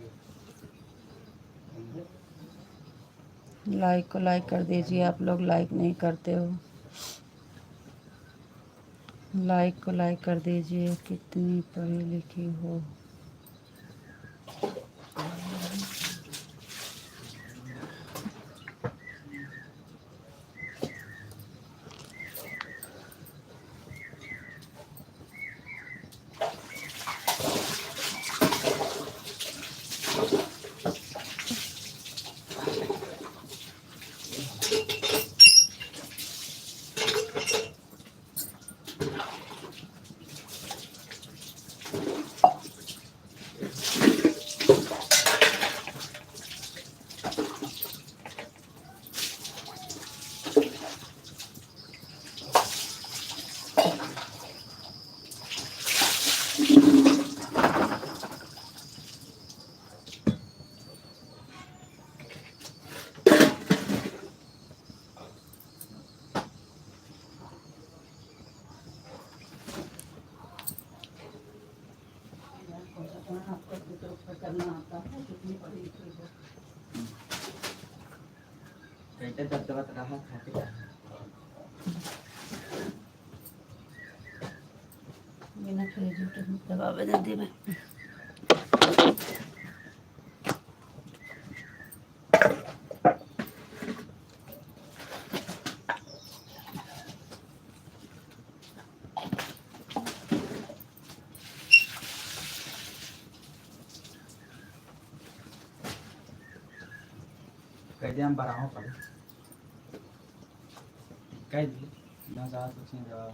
लाइक को लाइक कर दीजिए, आप लोग लाइक नहीं करते हो। लाइक को लाइक कर दीजिए। कितनी पढ़ी लिखी हो। करना आता है, कितनी पढ़ी लिखी हो। बेटे दबदबा रहा खाते क्या बिना दबा बदल दी मैं। कहते हम बराहों पड़े कह दिए ना ज़्यादा कुछ नहीं जवाब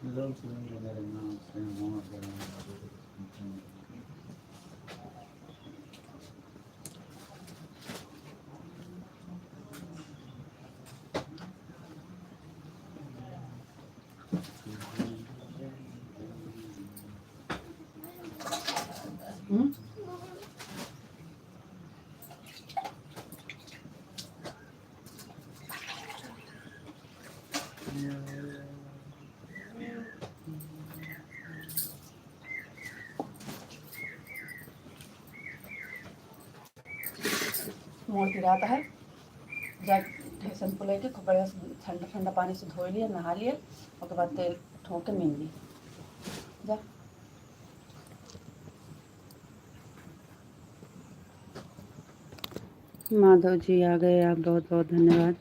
लोग सुनेंगे मेरे नाम से वहाँ पर मोड़ गिराता है, जा शैम्पू लेके खूब बढ़िया ठंडा ठंडा पानी से धो लिया, नहा लिया, उसके बाद तेल ठोक के मीन लिया। जा माधव जी आ गए, आप बहुत बहुत धन्यवाद।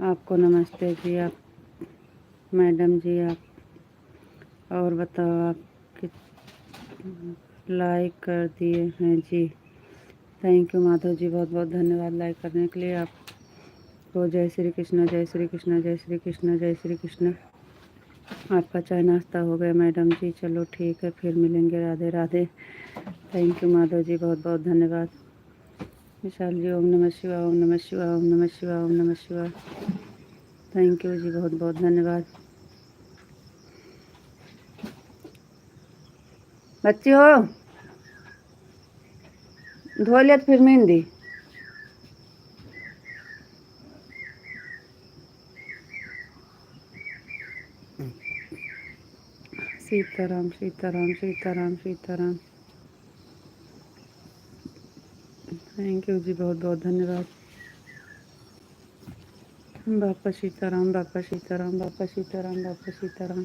आपको नमस्ते जी। आप मैडम जी, आप और बताओ, आप लाइक कर दिए हैं जी। थैंक यू माधव जी, बहुत बहुत धन्यवाद लाइक करने के लिए। आपको जय श्री कृष्ण, जय श्री कृष्ण, जय श्री कृष्ण, जय श्री कृष्ण। आपका चाय नाश्ता हो गया मैडम जी? चलो ठीक है, फिर मिलेंगे। राधे राधे। थैंक यू माधव जी, बहुत बहुत धन्यवाद। विशाल जी, ओम नमः शिवाय, ओम नमः शिवाय, ओम नमः शिवाय, ओम नमः शिवाय। थैंक यू जी, बहुत बहुत धन्यवाद। बच्ची हो धो लिया तो फिर मेहंदी सीताराम सीताराम सीताराम सीताराम। थैंक यू जी, बहुत बहुत धन्यवाद। बापा सीताराम बापा सीताराम बापा सीताराम बापा सीताराम।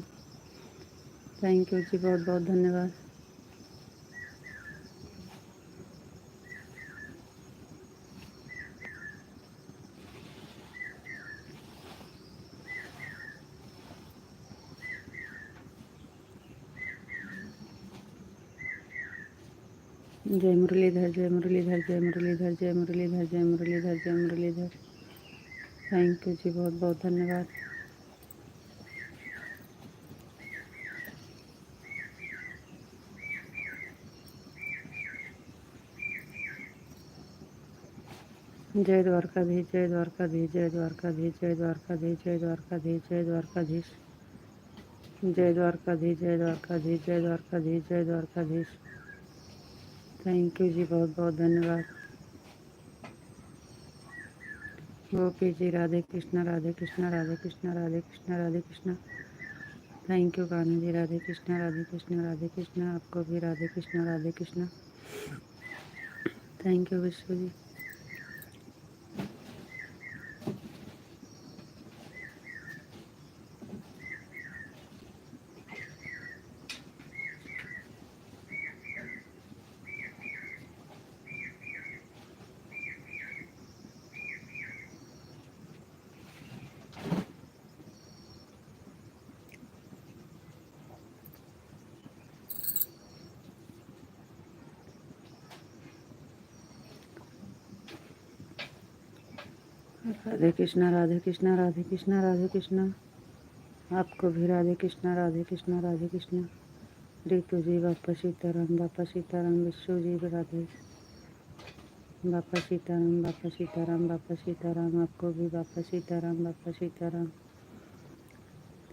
थैंक यू जी, बहुत बहुत धन्यवाद। जय मुरलीधर जय मुरलीधर जय मुरलीधर जय मुरलीधर जय मुरलीधर जय मुरलीधर। थैंक यू जी, बहुत बहुत धन्यवाद। जय द्वारकाधीश जय द्वारकाधीश जय द्वारकाधीश जय द्वारकाधीश जय द्वारकाधीश जय द्वारकाधीश जय द्वारकाधीश जय द्वारकाधीश जय द्वारकाधीश जय द्वारकाधीश। थैंक यू जी, बहुत बहुत धन्यवाद। गोपी जी राधे कृष्णा राधे कृष्णा राधे कृष्णा राधे कृष्णा राधे कृष्णा। थैंक यू कान्हा जी, राधे कृष्णा राधे कृष्णा राधे कृष्णा। आपको भी राधे कृष्णा राधे कृष्णा। थैंक यू विश्व जी। राधे कृष्णा राधे कृष्णा राधे कृष्णा राधे कृष्णा। आपको भी राधे कृष्णा राधे कृष्णा राधे कृष्णा। रितु जी बापा सीताराम बापा सीताराम। विश्व जी राधे बापा सीताराम बापा सीताराम बापा सीताराम। आपको भी बापा सीताराम बापा सीताराम।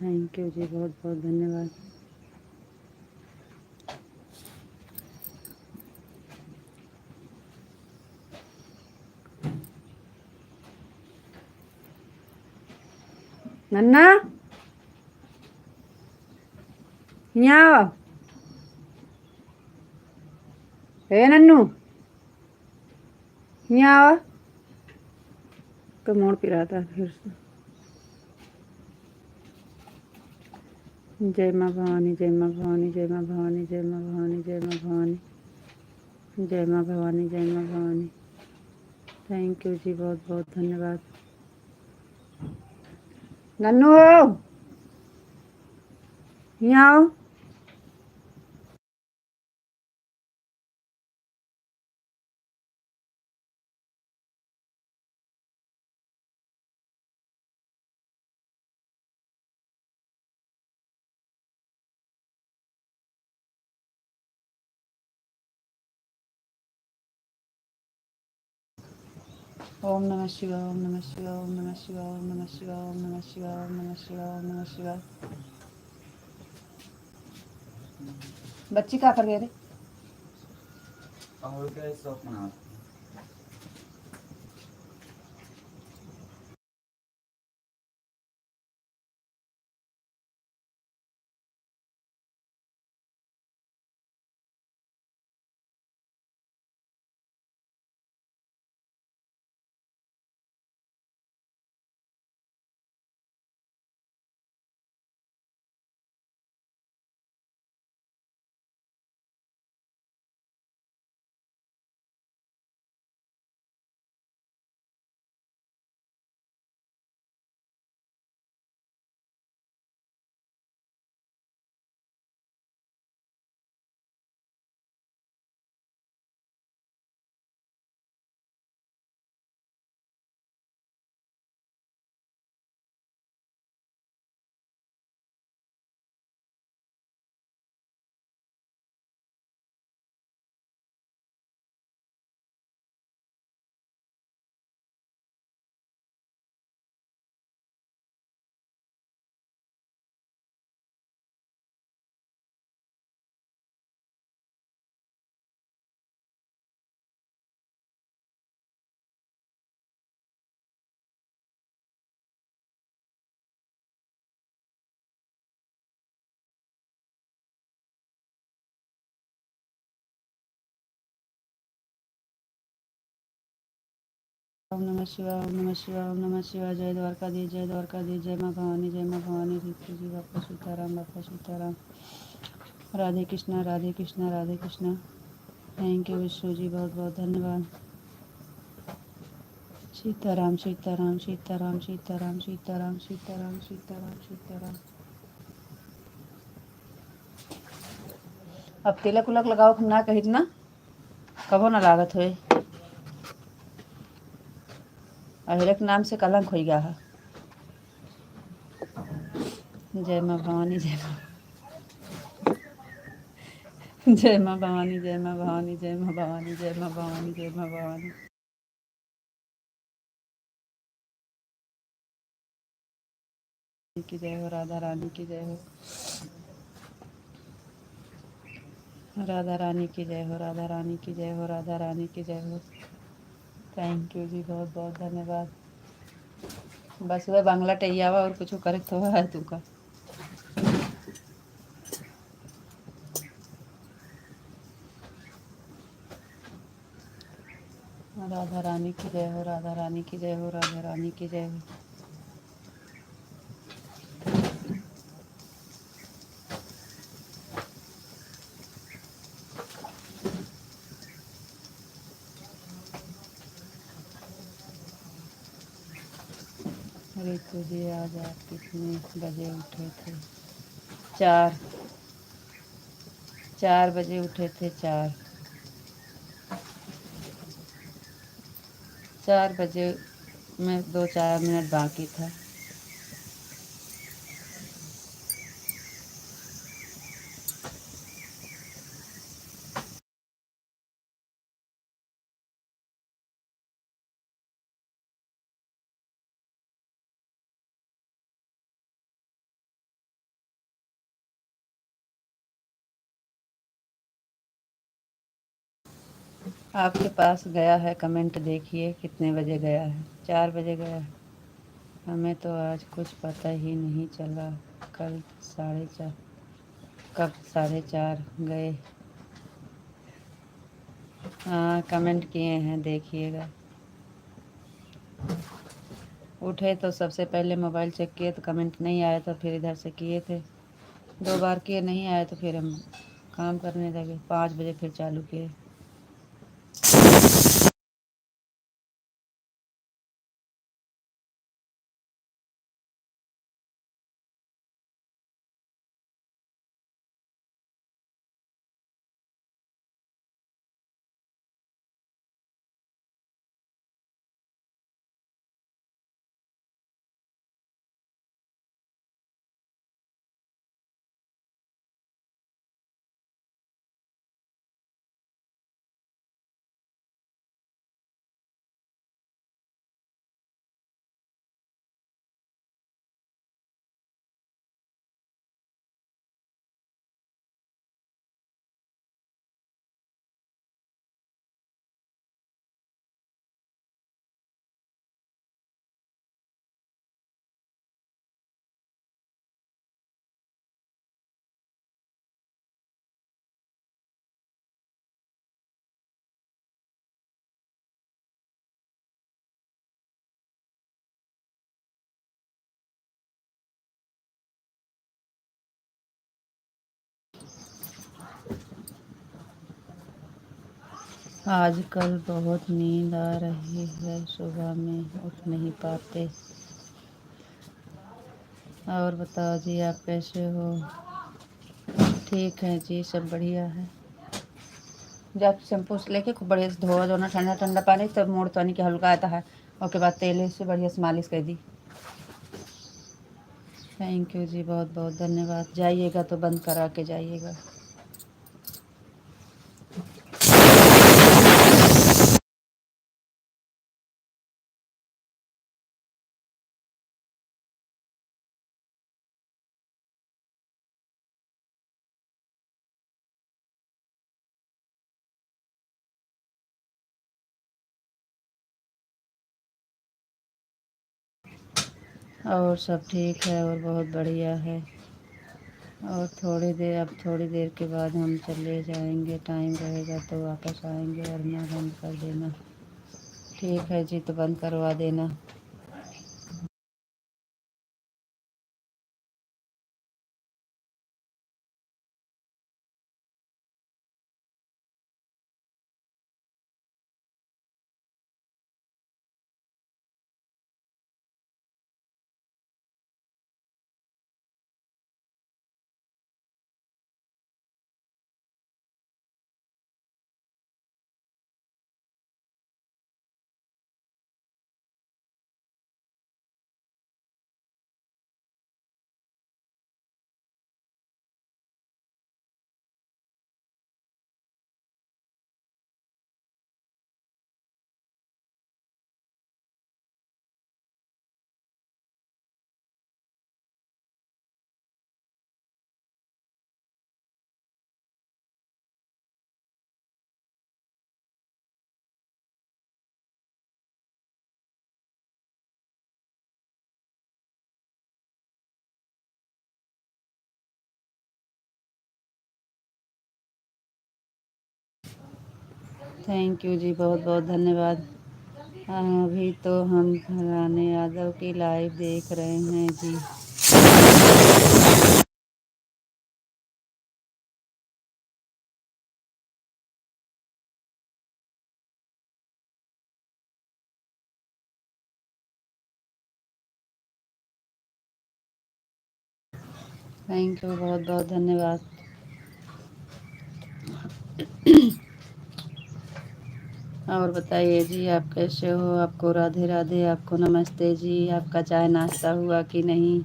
थैंक यू जी, बहुत बहुत धन्यवाद। नन्ना यहाँ आओ। हे नन्नू यहाँ आओ। तो मोड़ पिराता फिर से। जय माँ भवानी जय माँ भवानी जय माँ भवानी जय माँ भवानी जय माँ भवानी जय माँ भवानी जय माँ भवानी। थैंक यू जी, बहुत बहुत धन्यवाद। नन्नू हो यहाँ आओ। ओम नमः शिवाय ओम नमः शिवाय ओम नमः शिवाय ओम नमः शिवाय ओम नमः शिवाय ओम नमः शिवाय ओम नमः शिवाय। बच्ची क्या कर रही है रे? और क्या शौक ओम नमः शिवाय ओम नमः शिवाय ओम नमः शिवाय। जय द्वारकाधीश जय द्वारकाधीश। जय माँ भवानी जय माँ भवानी। रीतु जी बापा सीताराम बापा सीताराम। राधे कृष्णा राधे कृष्णा राधे कृष्णा। थैंक यू विष्णु जी, बहुत बहुत धन्यवाद। सीताराम सीताराम सीताराम सीताराम सीताराम सीताराम सीताराम सीताराम। अब तिलक उलक लगाओ ना कही ना कबो ना लागत हुए। अहिरक नाम से कलंक हो गया है। जय माँ भवानी जय माँ जय माँ भवानी जय माँ भवानी जय माँ भवानी जय माँ भवानी जय माँ भवानी। की जय हो राधा रानी की जय हो। राधा रानी की जय हो राधा रानी की जय हो राधा रानी की जय हो। थैंक यू जी, बहुत बहुत धन्यवाद। बस वह बांग्ला टैयावा और कुछ करेक्ट हुआ है तुमका। राधा रानी की जय हो राधा रानी की जय हो राधा रानी की जय हो। रितु जी आज आप कितने बजे उठे थे? 4 बजे उठे थे। 4 बजे में 2-4 मिनट बाकी था। आपके पास गया है, कमेंट देखिए कितने बजे गया है। 4 बजे गया है। हमें तो आज कुछ पता ही नहीं चला। कल 4:30 कब 4:30 गए। हाँ कमेंट किए हैं देखिएगा। उठे तो सबसे पहले मोबाइल चेक किए तो कमेंट नहीं आया, तो फिर इधर से किए थे 2 बार किए, नहीं आया तो फिर हम काम करने लगे। 5 बजे फिर चालू किए। आजकल बहुत नींद आ रही है, सुबह में उठ नहीं पाते। और बताओ जी आप कैसे हो? ठीक है जी, सब बढ़िया है। जब शैम्पू से लेके खूब बढ़िया से धोआ धोना, ठंडा ठंडा पानी तब मोड़ तो के हल्का आता है। उसके बाद तेल से बढ़िया से मालिश कर दी। थैंक यू जी, बहुत बहुत धन्यवाद। जाइएगा तो बंद करा के जाइएगा। और सब ठीक है और बहुत बढ़िया है। और थोड़ी देर के बाद हम चले जाएंगे। टाइम रहेगा तो वापस आएंगे, वरना बंद कर देना। ठीक है जी, तो बंद करवा देना। थैंक यू जी, बहुत बहुत धन्यवाद। अभी तो हम फलाने यादव की लाइव देख रहे हैं जी। थैंक यू, बहुत बहुत धन्यवाद। और बताइए जी, आप कैसे हो? आपको राधे राधे, आपको नमस्ते जी। आपका चाय नाश्ता हुआ कि नहीं?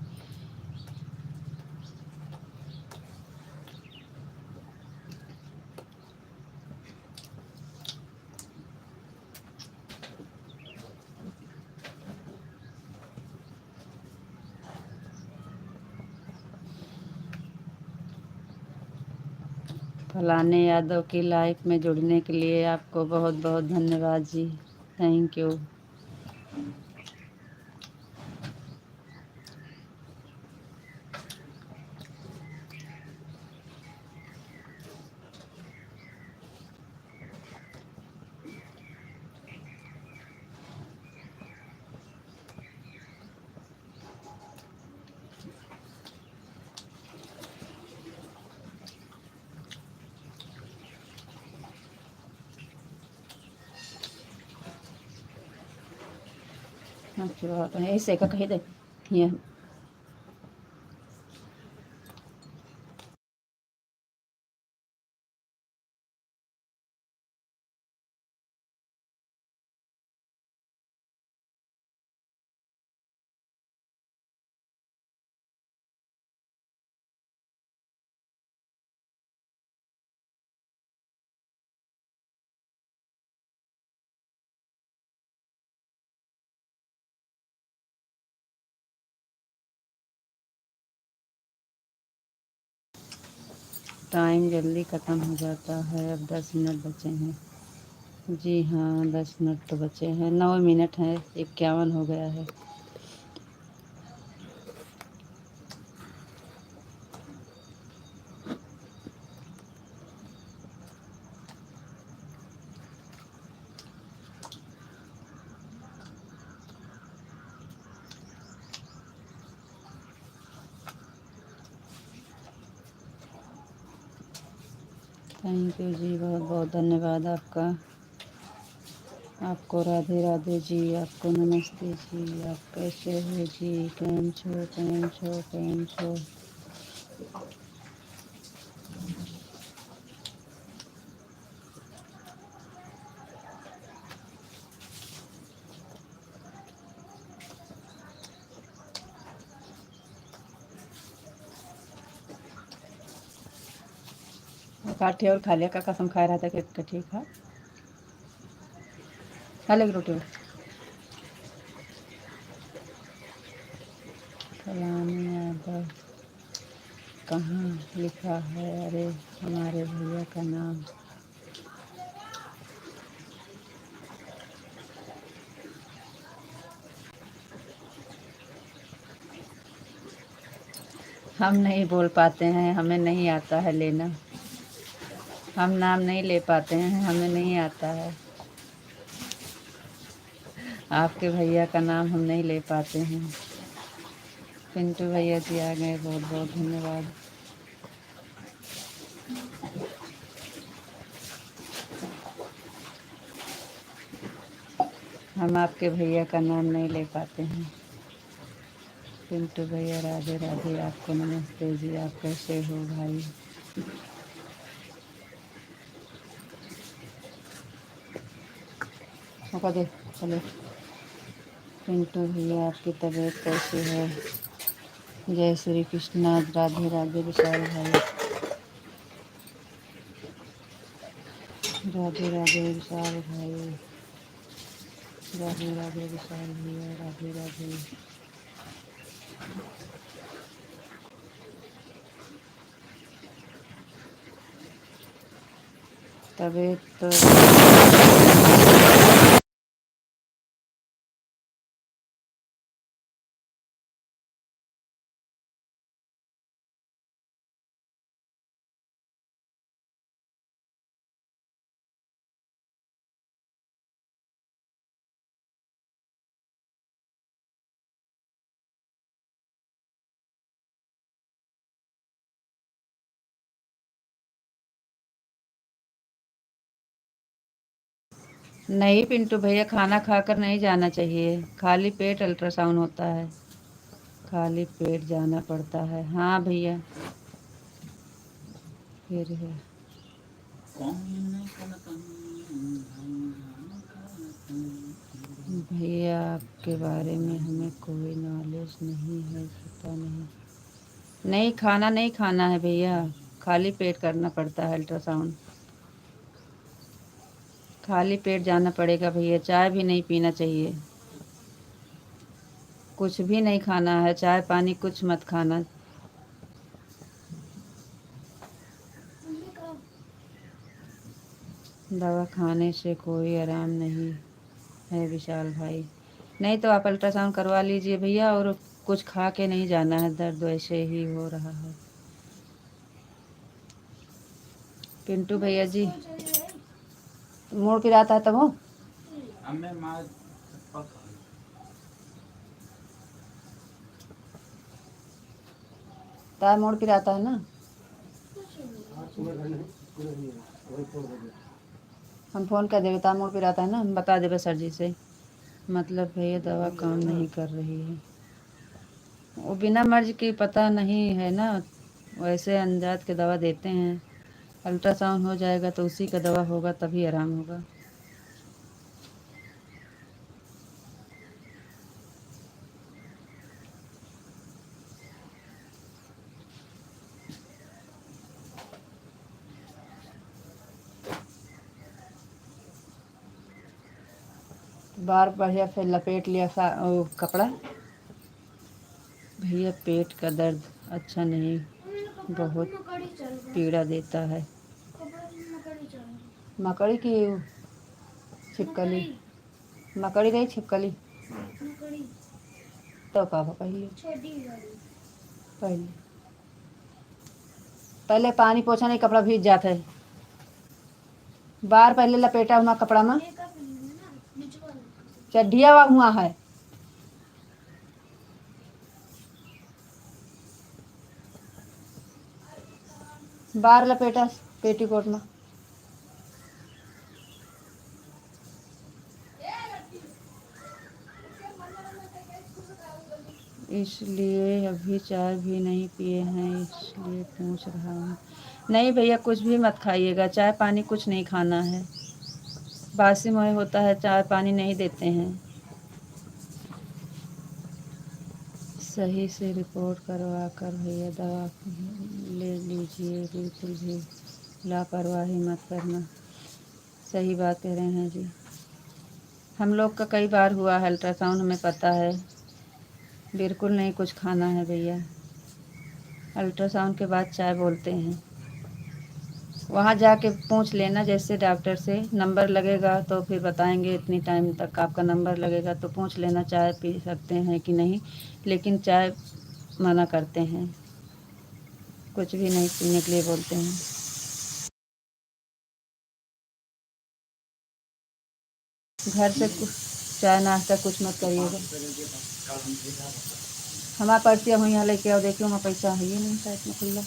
फलाने यादव की लाइफ में जुड़ने के लिए आपको बहुत बहुत धन्यवाद जी। Thank you. ऐसे का कही दे ये। टाइम जल्दी ख़त्म हो जाता है। अब 10 मिनट बचे हैं। जी हाँ, 10 मिनट तो बचे हैं। 9 मिनट है, 51 हो गया है। थैंक यू जी, बहुत बहुत धन्यवाद आपका। आपको राधे राधे जी, आपको नमस्ते जी। आप कैसे हो जी? कैम छो, कैम छो, कैम छो। काठे और खा लिया का कसम खा रहा था कि ठीक है। खा लेगी रोटी। फलाने यादव कहाँ लिखा है? अरे हमारे भैया का नाम। हम नहीं बोल पाते हैं, हमें नहीं आता है लेना। हम नाम नहीं ले पाते हैं, हमें नहीं आता है। आपके भैया का नाम हम नहीं ले पाते हैं। पिंटू भैया जी आ गए, बहुत बहुत धन्यवाद। हम आपके भैया का नाम नहीं ले पाते हैं। पिंटू भैया राधे राधे, आपको नमस्ते जी, आप कैसे हो भाई? दे चलो। पिंटू भैया आपकी तबीयत कैसी है? जय श्री कृष्णा, राधे राधे विशाल भाई, राधे राधे विशाल भाई, राधे राधे विशाल भैया, राधे राधे। तबीयत तो नहीं पिंटू भैया, खाना खाकर नहीं जाना चाहिए, खाली पेट अल्ट्रासाउंड होता है, खाली पेट जाना पड़ता है। हाँ भैया, फिर है भैया, आपके बारे में हमें कोई नॉलेज नहीं है, पता नहीं। नहीं, खाना नहीं खाना है भैया, खाली पेट करना पड़ता है अल्ट्रासाउंड, खाली पेट जाना पड़ेगा भैया। चाय भी नहीं पीना चाहिए, कुछ भी नहीं खाना है, चाय पानी कुछ मत खाना। दवा खाने से कोई आराम नहीं है विशाल भाई। नहीं तो आप अल्ट्रासाउंड करवा लीजिए भैया, और कुछ खा के नहीं जाना है, दर्द वैसे ही हो रहा है। पिंटू भैया जी मोड़ पिराता है तब हो। तार मोड़ पिराता है ना। हम फ़ोन कर देवे, तार मोड़ पिराता है ना, हम बता देवे सर जी से। मतलब भैया दवा काम नहीं कर रही है, वो बिना मर्ज की पता नहीं है ना, वैसे अंदाज के दवा देते हैं। अल्ट्रासाउंड हो जाएगा तो उसी का दवा होगा, तभी आराम होगा। बार बढ़िया फिर लपेट लिया वो कपड़ा। भैया पेट का दर्द अच्छा नहीं, बहुत पीड़ा देता है। मकड़ी की छिपकली, मकड़ी नहीं छिपकली तो का पहले पहले पहले पानी पोछा नहीं, कपड़ा भीग जाता है। बार पहले लपेटा हुआ कपड़ा में चड्ढिया हुआ है। बार लपेटा पेटीकोट में। इसलिए अभी चाय भी नहीं पिए हैं, इसलिए पूछ रहा हूँ। नहीं भैया, कुछ भी मत खाइएगा, चाय पानी कुछ नहीं खाना है, बासी मुँह होता है, चाय पानी नहीं देते हैं। सही से रिपोर्ट करवा कर भैया दवा ले लीजिए, बिल्कुल भी लापरवाही मत करना। सही बात कह रहे हैं जी, हम लोग का कई बार हुआ है अल्ट्रासाउंड, हमें पता है। बिल्कुल नहीं कुछ खाना है भैया, अल्ट्रासाउंड के बाद चाय बोलते हैं। वहाँ जाके पूछ लेना, जैसे डॉक्टर से नंबर लगेगा तो फिर बताएंगे, इतनी टाइम तक आपका नंबर लगेगा, तो पूछ लेना चाय पी सकते हैं कि नहीं। लेकिन चाय मना करते हैं, कुछ भी नहीं पीने के लिए बोलते हैं। घर से चाय नाश्ता कुछ मत करिएगा। हमारा पर्चिया हुई यहाँ लेके आओ, देखियो वहाँ पैसा है ही नहीं साइड में खुला।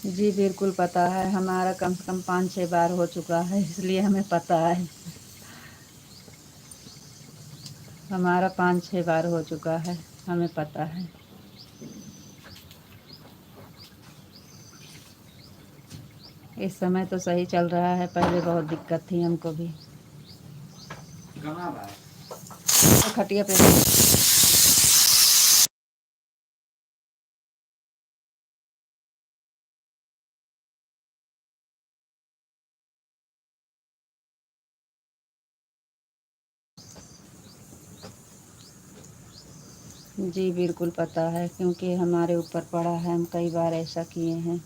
जी बिल्कुल पता है, हमारा कम से कम 5-6 बार हो चुका है, इसलिए हमें पता है। हमारा 5-6 बार हो चुका है, हमें पता है। इस समय तो सही चल रहा है, पहले बहुत दिक्कत थी हमको भी। कहाँ भाई? खटिया पे। जी बिल्कुल पता है, क्योंकि हमारे ऊपर पड़ा है, हम कई बार ऐसा किए हैं।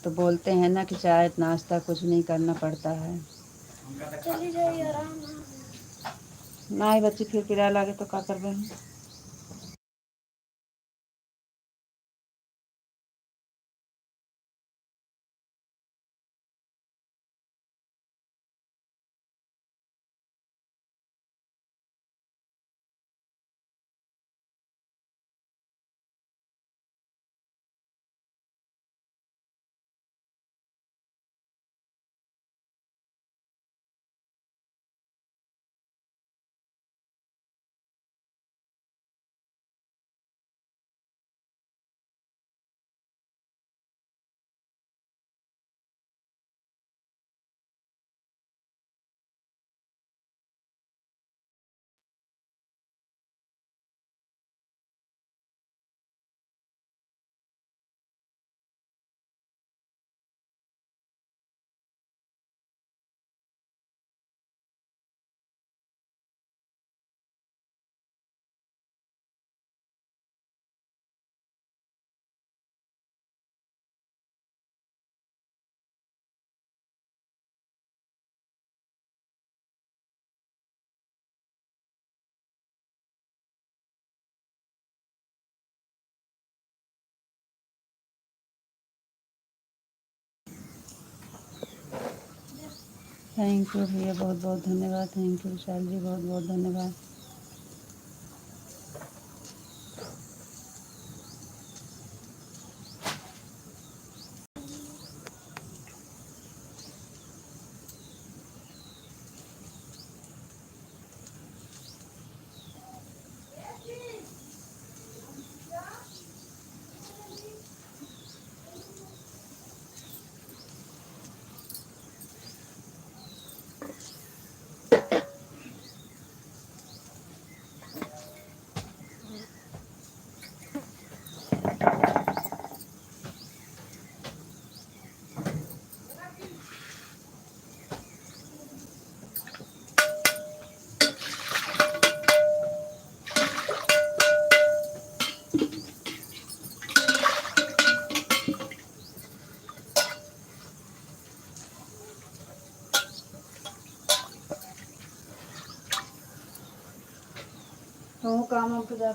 तो बोलते हैं ना कि चाय नाश्ता कुछ नहीं करना पड़ता है। चली जाइए आराम ना ही बच्ची फिर किराया लागे तो का करबे हम। थैंक यू भैया, बहुत बहुत धन्यवाद। थैंक यू विशाल जी, बहुत बहुत धन्यवाद। तो काम आपको जा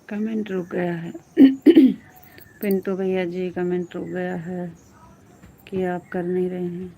कमेंट रुक गया है। पिंटू भैया जी कमेंट रुक गया है कि आप कर नहीं रहे हैं।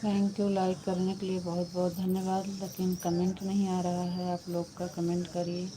थैंक यू लाइक करने के लिए बहुत बहुत धन्यवाद। लेकिन कमेंट नहीं आ रहा है, आप लोग का कमेंट करिए।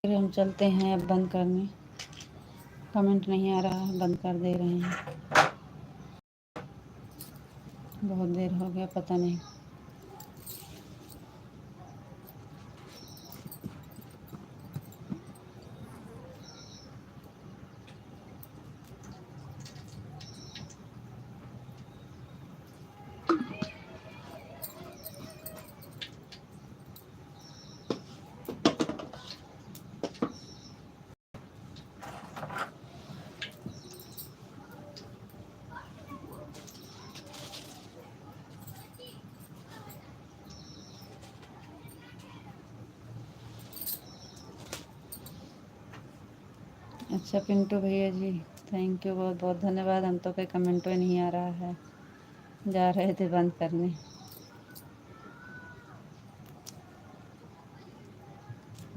फिर हम चलते हैं अब बंद करने। कमेंट नहीं आ रहा है, बंद कर दे रहे हैं। बहुत देर हो गया, पता नहीं। अच्छा पिंटू भैया जी, थैंक यू, बहुत बहुत धन्यवाद। हम तो कोई कमेंट ही नहीं आ रहा है, जा रहे थे बंद करने।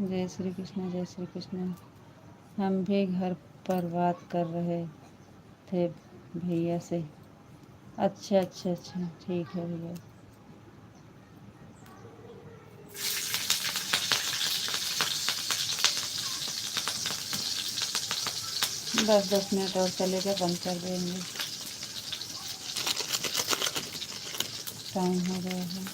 जय श्री कृष्ण, जय श्री कृष्ण। हम भी घर पर बात कर रहे थे भैया से। अच्छा अच्छा अच्छा, ठीक है भैया। बस 10 मिनट और चलेगा, बंद कर देंगे। टाइम हो गया है।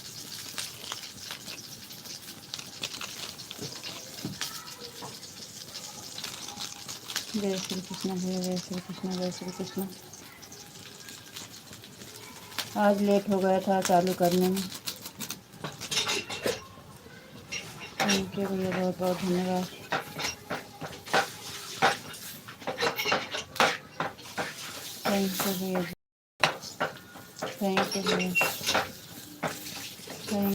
जय श्री कृष्ण भैया, जय श्री कृष्ण, जय श्री कृष्ण। आज लेट हो गया था चालू करने में। थैंक यू भैया, बहुत बहुत धन्यवाद। थैंक यू भैया, थैंक यू भैया, थैंक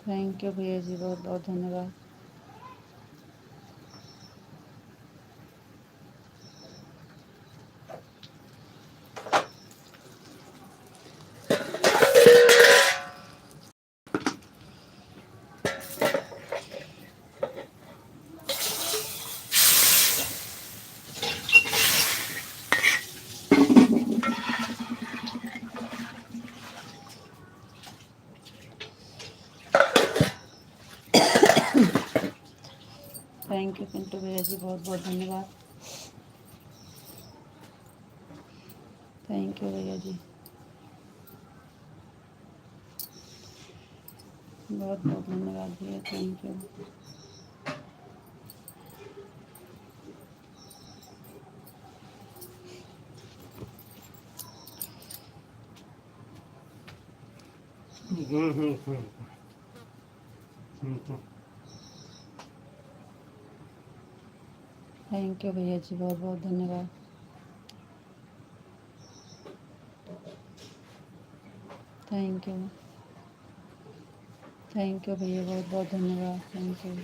थैंक यू भैया जी, बहुत बहुत धन्यवाद। थैंक यू पिंटू भैया जी, बहुत बहुत धन्यवाद। थैंक यू भैया जी, बहुत बहुत धन्यवाद भैया, थैंक यू। थैंक यू भैया जी, बहुत बहुत धन्यवाद। थैंक यू, थैंक यू भैया, बहुत बहुत धन्यवाद। थैंक यू,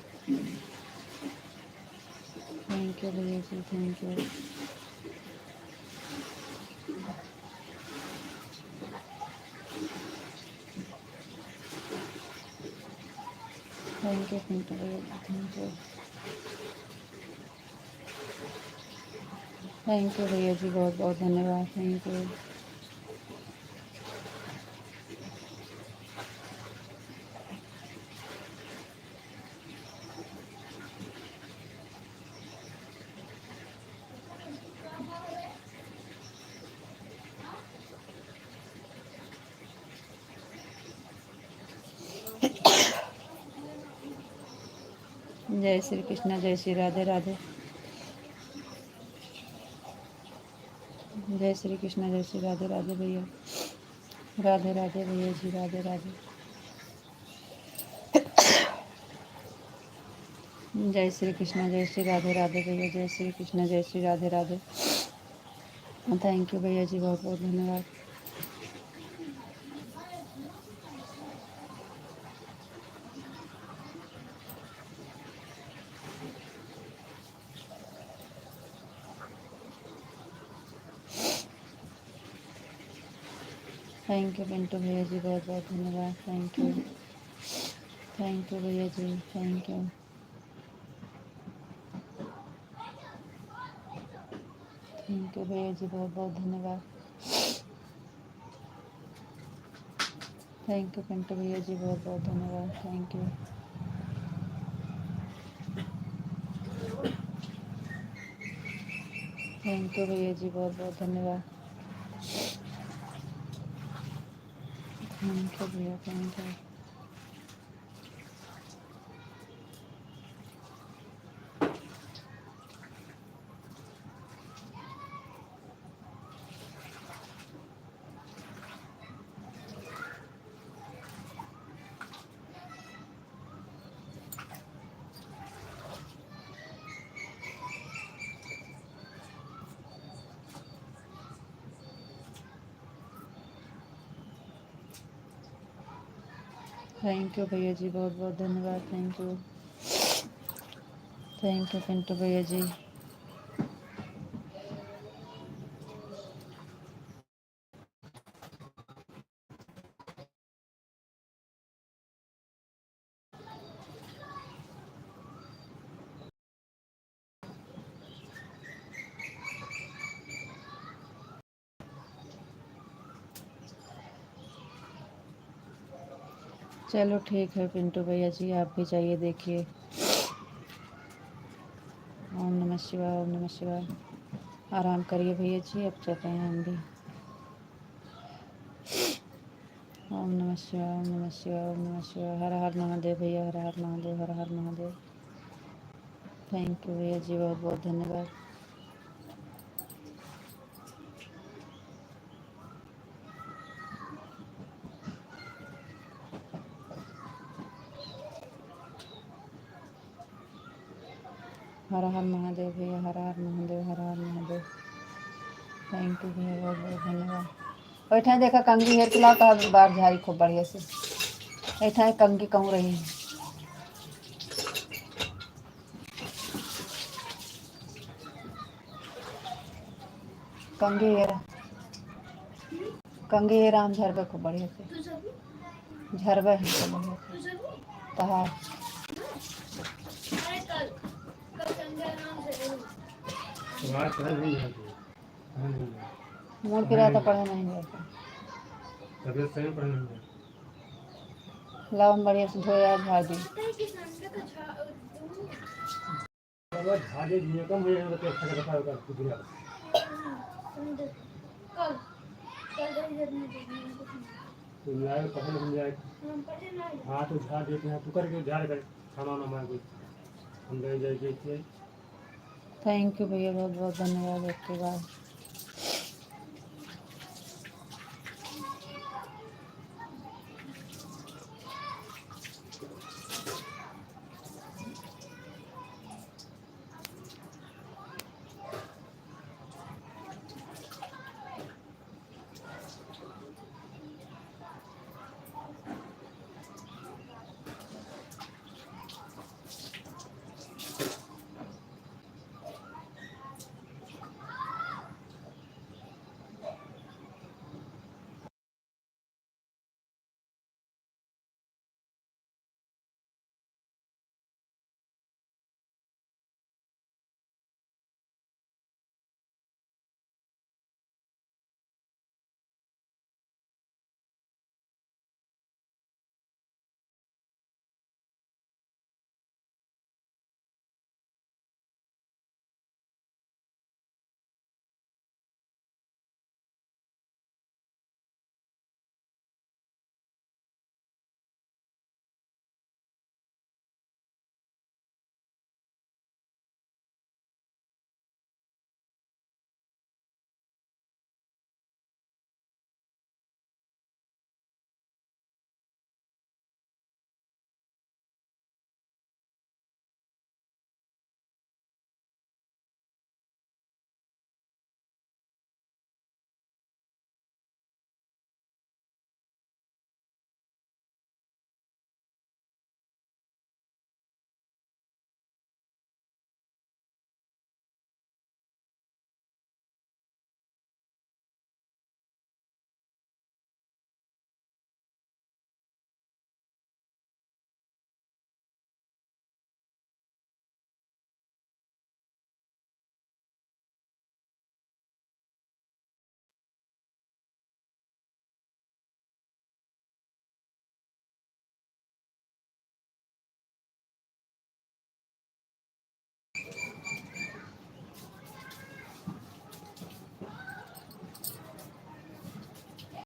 थैंक यू भैया जी, thank you. Thank you Pintu भैया जी, थैंक यू। थैंक यू भैया जी, बहुत बहुत धन्यवाद। Thank you. जय श्री कृष्ण, जय श्री राधे राधे। जय श्री कृष्ण, जय श्री राधे राधे भैया। राधे राधे भैया जी, राधे राधे। जय श्री कृष्ण, जय श्री राधे राधे भैया। जय श्री कृष्ण, जय श्री राधे राधे। थैंक यू भैया जी, बहुत बहुत धन्यवाद। थैंक यू पिंटू भैया जी, बहुत बहुत धन्यवाद। थैंक यू, थैंक यू भैया जी, thank you. Thank thank you भैया जी, बहुत बहुत धन्यवाद। थैंक यू पिंटू भैया जी, बहुत बहुत धन्यवाद। Thank you. थैंक यू भैया जी, बहुत बहुत धन्यवाद। थैंक यू भैया, थैंक यू। थैंक यू भैया जी, बहुत बहुत धन्यवाद। Thank you. Thank you Pintu भैया जी। चलो ठीक है पिंटू भैया जी, आप भी जाइए देखिए। ओम नमः शिवाय, ओम नमः शिवाय। आराम करिए भैया जी, अब चलते हैं हम भी। ओम नमः शिवाय, ओम नमः शिवाय, ओम नमः शिवाय। हर हर महादेव भैया, हर हर महादेव, हर हर महादेव। थैंक यू भैया जी, बहुत बहुत धन्यवाद। हर हर महादेव भैया, हर हर महादेव, हर हर महादेव। थैंक यू भैया, बहुत बहुत धन्यवाद। बैठा देखा कंगी हेर खिलाओ तो बार झाड़ी खूब बढ़िया से। बैठा है कंगी कहूँ रही है। कंगी हेर, कंगी हेर आम झरबे खूब बढ़िया से। झरबे है खूब बढ़िया से। तहार मूड फिरा तो पढ़े नहीं जाता। तबियत सही पढ़ने में लाओ हम बढ़िया से धोया झाड़ दी। बाबा झाड़े दिए कम हुए हैं तो अच्छा रखा होगा दुनिया कल कल तो लाए पढ़ने मिल जाए। हाँ तो झाड़ देते हैं तू करके झाड़ कर खाना वाना मार कोई हम गए जाए। थैंक यू भैया, बहुत बहुत धन्यवाद। आपके बाद